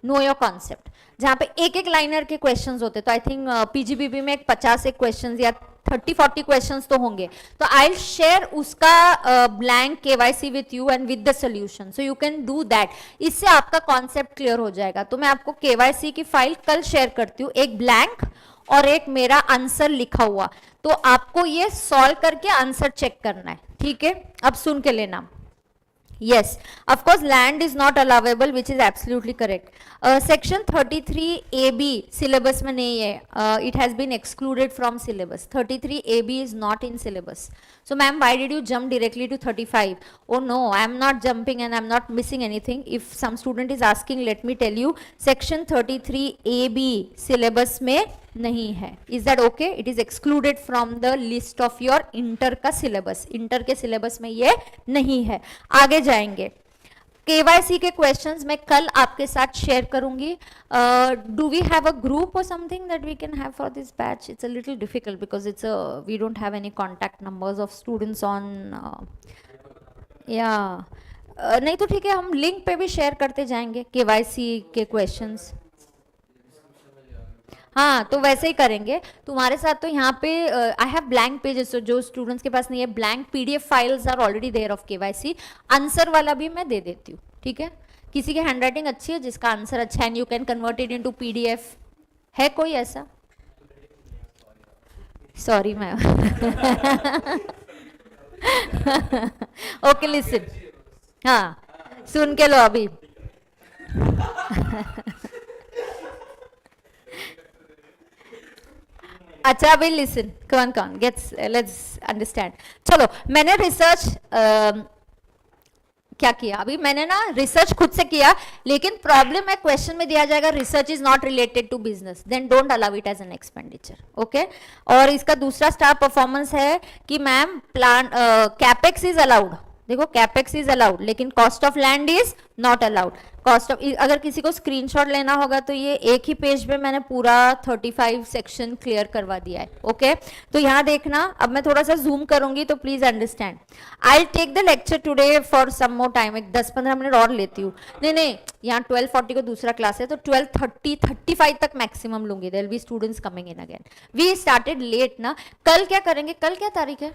know your concept, जहाँ पे एक लाइनर के क्वेश्चंस होते, तो आई थिंक पीजीबीबी में 50 क्वेश्चंस या 30-40 क्वेश्चंस तो होंगे, तो आई विल शेयर उसका blank KYC with you and with the solution, so you can do that. इससे आपका कॉन्सेप्ट क्लियर हो जाएगा। तो मैं आपको केवाईसी की फाइल कल शेयर करती हूँ, एक ब्लैंक और एक मेरा आंसर लिखा हुआ, तो आपको ये सॉल्व करके आंसर चेक करना है, ठीक है। अब सुन के लेना। Yes, of course land is not allowable, which is absolutely correct. Section 33AB syllabus में नहीं है, it has been excluded from syllabus. 33AB is not in syllabus. So ma'am, why did you jump directly to 35? Oh no, I am not jumping and I am not missing anything. If some student is asking, let me tell you, section 33AB syllabus में नहीं है। Is that okay? It is excluded from the list of your inter का सिलेबस, इंटर के सिलेबस में ये नहीं है। आगे जाएंगे, केवाईसी के क्वेश्चंस मैं कल आपके साथ शेयर करूंगी. Do we have a group और something that we can have for this batch? It's a little difficult because it's we don't have any contact numbers of students on. या नहीं तो ठीक है, हम लिंक पे भी शेयर करते जाएंगे केवाईसी के क्वेश्चंस. हाँ तो वैसे ही करेंगे तुम्हारे साथ. तो यहाँ पे आई हैव ब्लैंक पेजेस, तो जो स्टूडेंट्स के पास नहीं है, blank PDF files are already there of KYC. Answer वाला भी मैं दे देती हूँ, ठीक है. किसी की हैंडराइटिंग अच्छी है, जिसका आंसर अच्छा है, and you can convert it into PDF, है कोई ऐसा? Sorry ma'am. ओके लिसन, हाँ सुन के लो अभी. अच्छा अभी लिसन, कौन कौन गेट्स, लेट्स अंडरस्टैंड. चलो मैंने रिसर्च क्या किया अभी, मैंने ना रिसर्च खुद से किया, लेकिन प्रॉब्लम है क्वेश्चन में दिया जाएगा research is not related to business, then don't allow it as an expenditure. Okay. और इसका दूसरा स्टार परफॉर्मेंस है कि ma'am plan capex is allowed. देखो कैपेक्स इज अलाउड, लेकिन cost of land is not allowed. Cost of, अगर किसी को स्क्रीनशॉट लेना होगा तो ये एक ही पेज पे मैंने पूरा 35 सेक्शन क्लियर करवा दिया है. ओके तो यहाँ देखना, अब मैं थोड़ा सा जूम करूंगी तो please understand. I take the lecture today for some more time, एक 10-15 मिनट और लेती हूँ. नहीं यहाँ 12:40 को दूसरा क्लास है, तो 12:30-35 तक मैक्सिमम लूंगी. There will be students coming in again. We started late ना. कल क्या करेंगे, कल क्या तारीख है?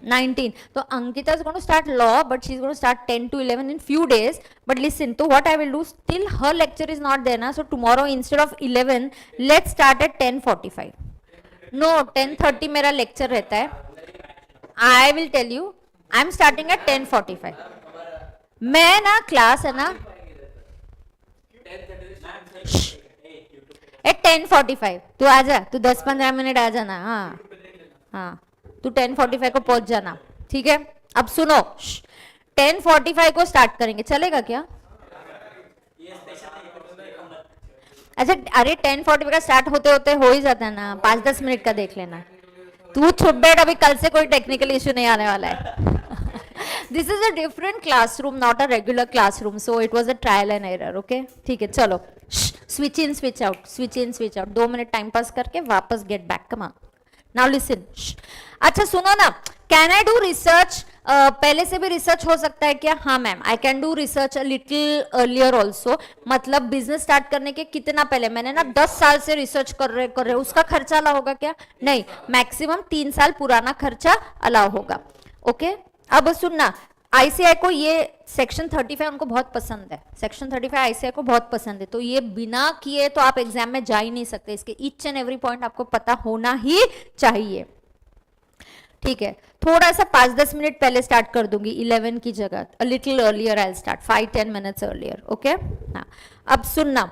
19. So Ankita is going to start law, but she's going to start 10 to 11 in few days. But listen, so what I will do, still her lecture is not there na, so tomorrow instead of 11, let's start at 10:45. No, 10:30 मेरा lecture रहता है. I will tell you, I'm starting at 10:45. मैं ना क्लास है ना at 10:45. तू आजा, तू 10-15 मिनट आ जाना. हाँ तू 10:45 को पहुंच जाना, ठीक है. अब सुनो, 10:45 को स्टार्ट करेंगे, चलेगा क्या? अच्छा अरे 10:45 का स्टार्ट होते होते हो ही जाता है ना, 5-10 मिनट का देख लेना. तू छुप बैठ, अभी कल से कोई टेक्निकल इश्यू नहीं आने वाला है. This is a different classroom, not a regular classroom, so it was a trial and error. Okay ठीक है. चलो switch in switch out, switch in switch out, 2 minute time pass करके वापस get back. Come on now listen. अच्छा सुनो ना, कैन आई डू रिसर्च? पहले से भी रिसर्च हो सकता है क्या? हाँ ma'am, I can do research a little earlier also. मतलब बिजनेस स्टार्ट करने के कितना पहले, मैंने ना 10 साल से रिसर्च कर रहे उसका खर्चा अलाउ होगा क्या? नहीं, मैक्सिमम 3 साल पुराना खर्चा अलाउ होगा. ओके अब सुनना, आईसीआई को ये सेक्शन 35 उनको बहुत पसंद है. सेक्शन 35 आईसीआई को बहुत पसंद है, तो ये बिना किए तो आप एग्जाम में जा ही नहीं सकते. इसके ईच एंड एवरी पॉइंट आपको पता होना ही चाहिए, ठीक है. थोड़ा सा 5-10 मिनट पहले स्टार्ट कर दूंगी, 11 की जगह a little earlier I will start 5-10 minutes earlier. Okay हाँ अब सुनना,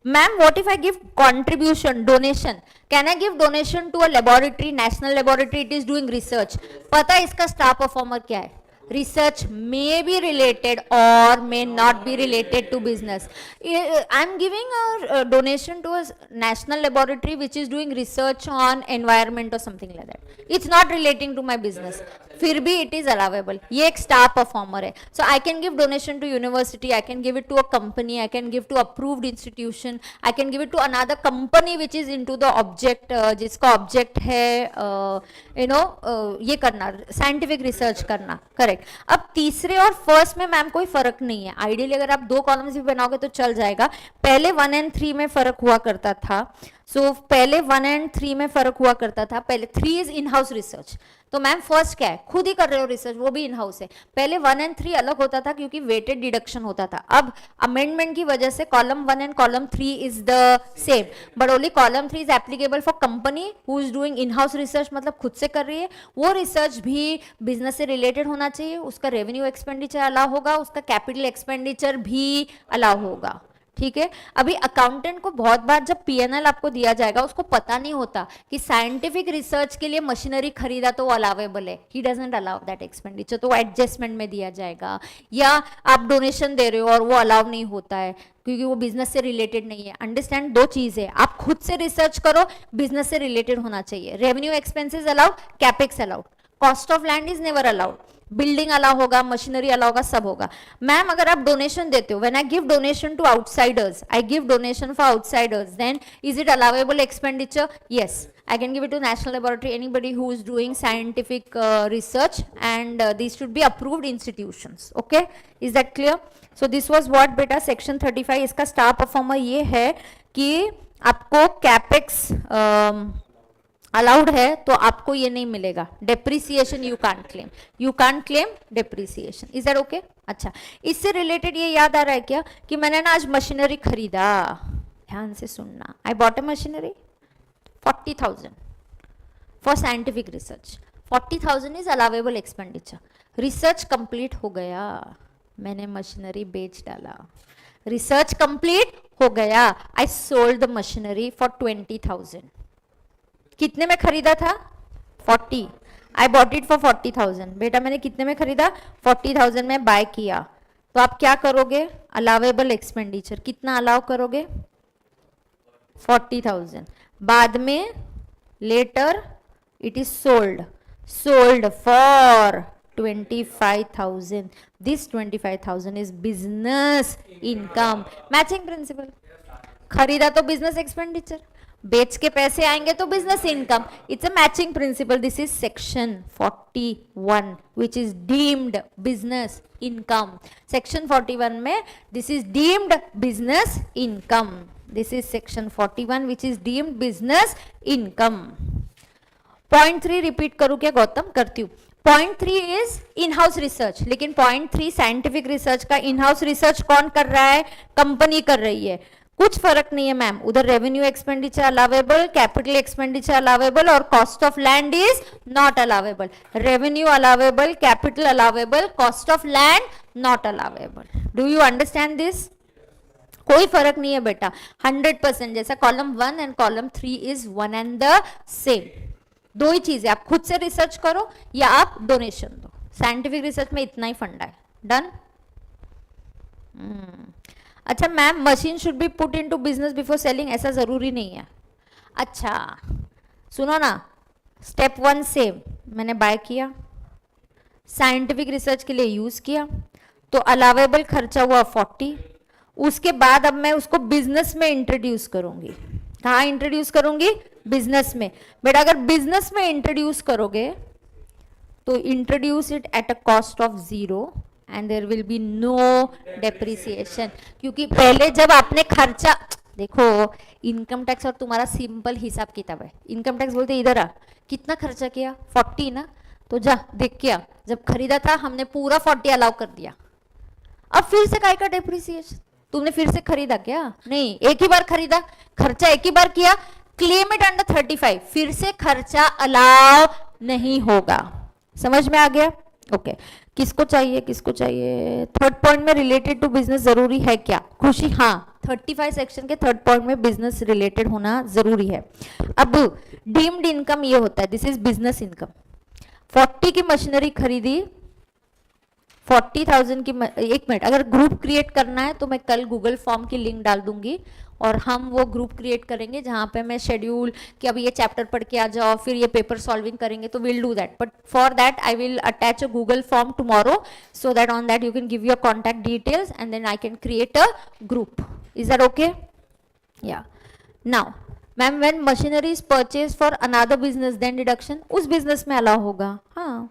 ma'am what if I give contribution, donation, can I give donation to a laboratory, national laboratory, it is doing research. पता है इसका स्टार परफॉर्मर क्या है? Research may be related or may not be related to business. I'm giving a donation to a national laboratory which is doing research on environment or something like that. It's not relating to my business. फिर भी it is allowable. ये एक star performer है. So I can give donation to university, I can give it to a company, I can give to approved institution, I can give it to another company which is into the object, जिसका object है ये करना, scientific research करना. करेक्ट. अब तीसरे और फर्स्ट में मैम कोई फर्क नहीं है. आइडियली अगर आप 2 कॉलम्स भी बनाओगे तो चल जाएगा. पहले 1 and 3 में फर्क हुआ करता था. सो पहले 1 and 3 में फर्क हुआ करता था. पहले 3 इज इन हाउस रिसर्च. तो मैम फर्स्ट क्या है, खुद ही कर रहे हो रिसर्च, वो भी इन हाउस है. पहले 1 and 3 अलग होता था क्योंकि वेटेड डिडक्शन होता था. अब अमेंडमेंट की वजह से column 1 and column 3 is the same, but only column 3 is applicable for company who is doing in house research, मतलब खुद से कर रही है. वो रिसर्च भी बिजनेस से रिलेटेड होना चाहिए, उसका रेवेन्यू एक्सपेंडिचर अलाउ होगा, उसका कैपिटल एक्सपेंडिचर भी अलाउ होगा. ठीक है. अभी अकाउंटेंट को बहुत बार जब पीएनएल आपको दिया जाएगा उसको पता नहीं होता कि साइंटिफिक रिसर्च के लिए मशीनरी खरीदा तो वो अलावेबल है. He doesn't allow that expenditure, तो वो एडजस्टमेंट में दिया जाएगा. या आप डोनेशन दे रहे हो और वो अलाउ नहीं होता है क्योंकि वो बिजनेस से रिलेटेड नहीं है. अंडरस्टैंड, 2 चीजें, आप खुद से रिसर्च करो, बिजनेस से रिलेटेड होना चाहिए. Revenue expenses allowed, capex allowed, cost of land is never allowed. Building allow होगा, मशीनरी अलाउ होगा, सब होगा. मैम अगर आप डोनेशन देते हो, when I give donation to outsiders, I give donation for outsiders, then is it allowable expenditure? Yes, I can give it to national laboratory, anybody who is doing scientific research, and these should be approved institutions. Okay, is that clear? So this was what beta section 35. इसका star performer ये है कि आपको capex अलाउड है तो आपको ये नहीं मिलेगा. Depreciation you can't claim, you can't claim depreciation. Is that okay? अच्छा, इससे रिलेटेड ये याद आ रहा है क्या कि मैंने ना आज मशीनरी खरीदा. ध्यान से सुनना. आई bought a machinery 40,000 for scientific research. 40,000 is allowable expenditure. Research complete हो गया, मैंने मशीनरी बेच डाला. रिसर्च कंप्लीट हो गया, I sold the machinery for 20,000. कितने में खरीदा था? 40. I bought it for 40,000. बेटा मैंने कितने में खरीदा? 40,000 में बाय किया. तो आप क्या करोगे? अलावेबल एक्सपेंडिचर कितना अलाउ करोगे? 40,000. बाद में later it is sold for 25,000. This 25,000 is business income. Matching principle. खरीदा तो बिजनेस एक्सपेंडिचर, बेच के पैसे आएंगे तो business income. It's a matching principle. This is section 41 which is deemed business income. Section 41 में this is deemed business income. This is section 41 which is deemed business income. Point 3 repeat करूं क्या गौतम? करती हूँ. Point 3 is in house research. लेकिन पॉइंट 3 साइंटिफिक रिसर्च का इन हाउस रिसर्च कौन कर रहा है? कंपनी कर रही है. कुछ फर्क नहीं है मैम. उधर revenue expenditure allowable, capital expenditure allowable और cost of land is not allowable. Revenue allowable, capital allowable, cost of land not allowable. Do you understand this? कोई फर्क नहीं है बेटा. 100% जैसा column 1 and column 3 is one and the same. दो ही चीजें, आप खुद से रिसर्च करो या आप डोनेशन दो. साइंटिफिक रिसर्च में इतना ही फंडा है. डन? अच्छा ma'am, machine should be put into business before selling, ऐसा जरूरी नहीं है. अच्छा सुनो ना, स्टेप 1 सेम. मैंने बाय किया, साइंटिफिक रिसर्च के लिए यूज किया, तो अलावेबल खर्चा हुआ 40. उसके बाद अब मैं उसको बिजनेस में इंट्रोड्यूस करूंगी. कहाँ इंट्रोड्यूस करूंगी? बिजनेस में. बेटा अगर बिजनेस में इंट्रोड्यूस करोगे तो introduce it at a cost of 0 and there will be no depreciation. क्योंकि पहले जब आपने खर्चा, देखो इनकम टैक्स और तुम्हारा सिंपल हिसाब किताब है. इनकम टैक्स बोलते इधर आ, कितना खर्चा किया? 40 ना. तो जा देख क्या, जब खरीदा था हमने पूरा 40 अलाउ कर दिया. अब फिर से काय का डेप्रिसिएशन? तुमने फिर से खरीदा क्या? नहीं, एक ही बार खरीदा, खर्चा एक ही बार किया. Claim it under 35. फिर से खर्चा अलाउ नहीं होगा. समझ में आ गया? ओके. किसको चाहिए, किसको चाहिए? थर्ड पॉइंट में रिलेटेड टू बिजनेस जरूरी है क्या? खुशी? हाँ, 35 सेक्शन के थर्ड पॉइंट में बिजनेस रिलेटेड होना जरूरी है. अब डीम्ड इनकम ये होता है, दिस इज बिजनेस इनकम. 40 की मशीनरी खरीदी, 40,000 की. एक मिनट, अगर ग्रुप क्रिएट करना है तो मैं कल गूगल फॉर्म की लिंक डाल दूंगी और हम वो ग्रुप क्रिएट करेंगे जहां पे मैं शेड्यूल कि अभी ये चैप्टर पढ़ के आ जाओ, फिर ये पेपर सॉल्विंग करेंगे. तो will do that, but for that I will attach a Google form tomorrow so that on that you can give your contact details and then I can create a group. Is that okay? Yeah. Now ma'am, when machinery is purchase for another business then deduction, उस बिजनेस में अलाउ होगा. हाँ.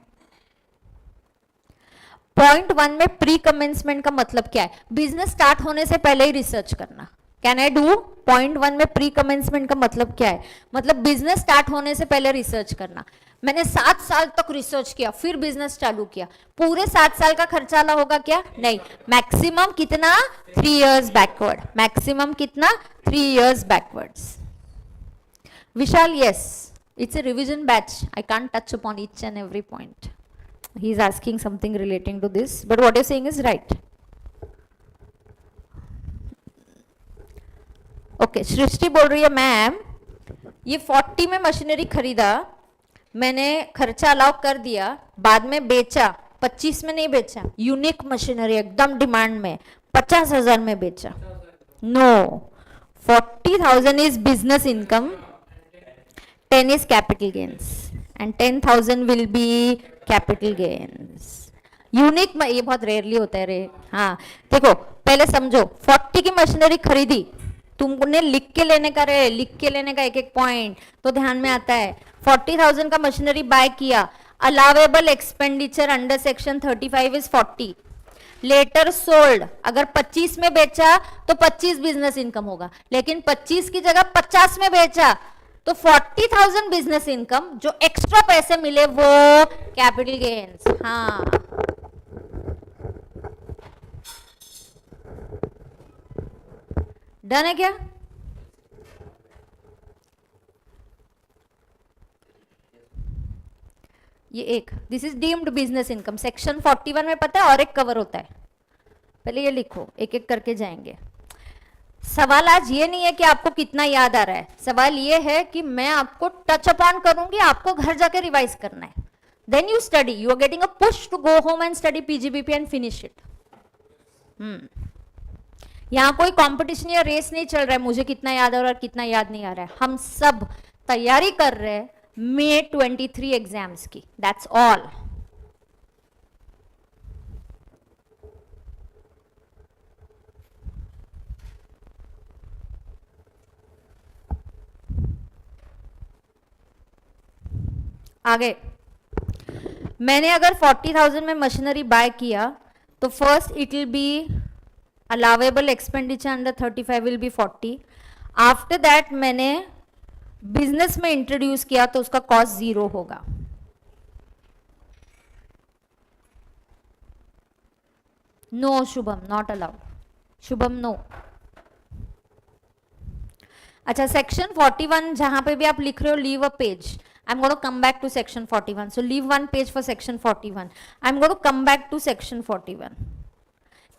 पॉइंट 1 में प्री कमेंसमेंट का मतलब क्या है? बिजनेस स्टार्ट होने से पहले ही रिसर्च करना. Can I do? पॉइंट 1 में प्री कमेंसमेंट का मतलब क्या है? मतलब बिजनेस स्टार्ट होने से पहले रिसर्च करना. मैंने 7 साल तक रिसर्च किया, फिर बिजनेस चालू किया. पूरे 7 साल का खर्चा अलाउ होगा क्या? नहीं. मैक्सिमम कितना? 3 इयर्स बैकवर्ड. मैक्सिमम कितना? 3 years backwards. Vishal, yes, it's a revision batch. I can't touch upon each and every point. He is asking something relating to this, but what you're saying is right. Okay, सृष्टि बोल रही है मैम, ये 40 में मशीनरी खरीदा, मैंने खर्चा अलाउ कर दिया, बाद में बेचा, 25 में नहीं बेचा. यूनिक मशीनरी एकदम डिमांड में 50,000 में बेचा. No, 40,000 is business income, 10 is capital gains, and 10,000 will be capital gains. Unique में ये बहुत रेयरली होता है रे। हाँ देखो पहले समझो, 40 की मशीनरी खरीदी, तुमने लिख के लेने का रे, लिख के लेने का एक एक पॉइंट तो ध्यान में आता है। 40,000 का मशीनरी बाय किया, allowable expenditure under section 35 is 40। Later sold, अगर 25 में बेचा तो 25 बिजनेस इनकम होगा, लेकिन 25 की जगह 50 में बेचा तो 40,000 बिजनेस इनकम, जो एक्स्ट्रा पैसे मिले वो कैपिटल गेन्स। हाँ डन है क्या? ये एक, this is deemed business income, section 41 में पता है और एक कवर होता है। पहले ये लिखो, एक एक करके जाएंगे। सवाल आज ये नहीं है कि आपको कितना याद आ रहा है, सवाल ये है कि मैं आपको टच अपॉन करूंगी, आपको घर जाके रिवाइज करना है। Then you study, you are getting a push to go home and study PGBP and finish it. यहाँ कोई कंपटीशन या रेस नहीं चल रहा है मुझे कितना याद आ रहा है और कितना याद नहीं आ रहा है, हम सब तैयारी कर रहे हैं May 23 एग्जाम्स की, दैट्स ऑल। आगे मैंने अगर 40,000 में मशीनरी बाय किया तो first it will be allowable expenditure under 35 will be 40। After that मैंने बिजनेस में इंट्रोड्यूस किया तो उसका कॉस्ट 0 होगा। No Shubham, not allowed. Shubham no. अच्छा सेक्शन 41 जहां पे भी आप लिख रहे हो leave a page, I'm going to come back to section 41. So leave one page for section 41. I'm going to come back to section 41.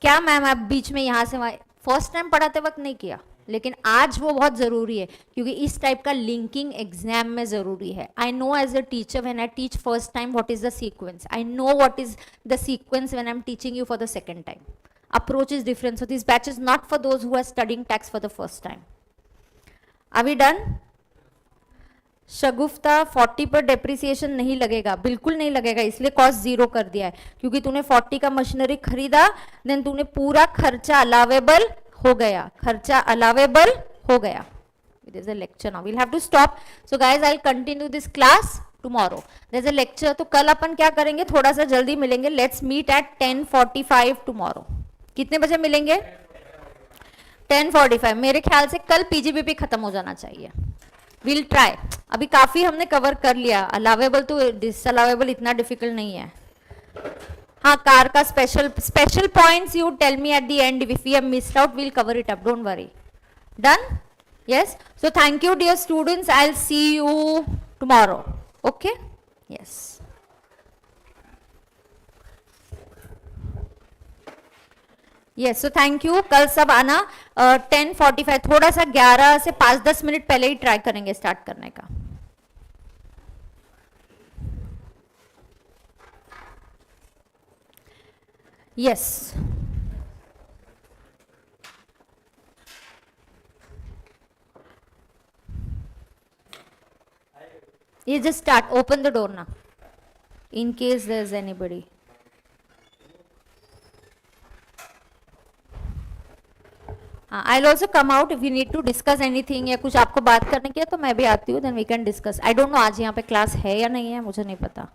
क्या मैम आप बीच में यहाँ से फर्स्ट टाइम पढ़ाते वक्त नहीं किया, लेकिन आज वो बहुत ज़रूरी है क्योंकि इस टाइप का लिंकिंग एग्जाम में ज़रूरी है। I know as a teacher when I teach first time what is the sequence, I know what is the sequence when I am teaching you for the second time. Approach is different, so this batch is not for those who are studying tax for the first time. Are we done? Shagufta 40 पर डेप्रिसिएशन नहीं लगेगा, बिल्कुल नहीं लगेगा, इसलिए कॉस्ट 0 कर दिया है क्योंकि तूने 40 का मशीनरी खरीदा, देन तूने पूरा खर्चा अलावेबल हो गया, खर्चा अलावेबल हो गया। It is a lecture now, we'll have to stop. So guys I will continue this class tomorrow, there is a lecture. तो कल अपन क्या करेंगे, थोड़ा सा जल्दी मिलेंगे, लेट्स मीट एट 10:45 टुमारो। कितने बजे मिलेंगे? 10:45। मेरे ख्याल से कल पीजीबीपी खत्म हो जाना चाहिए, विल ट्राई। अभी काफी हमने कवर कर लिया, अलावेबल तो डिसअलावेबल इतना डिफिकल्ट नहीं है। हाँ कार का special points you tell me at the end, if we have missed out we'll cover it up, don't worry. Done? Yes, so thank you dear students, I will see you tomorrow. Okay, yes. Yes, so thank you. कल सब आना 10:45, थोड़ा सा 11 से 5-10 मिनट पहले ही ट्राई करेंगे स्टार्ट करने का। यस, ये just start, open the door ना, in case there's anybody. I'll also come out if you need to discuss anything या कुछ आपको बात करने की है तो मैं भी आती हूँ, then we can discuss. I don't know आज यहाँ पे क्लास है या नहीं है, मुझे नहीं पता।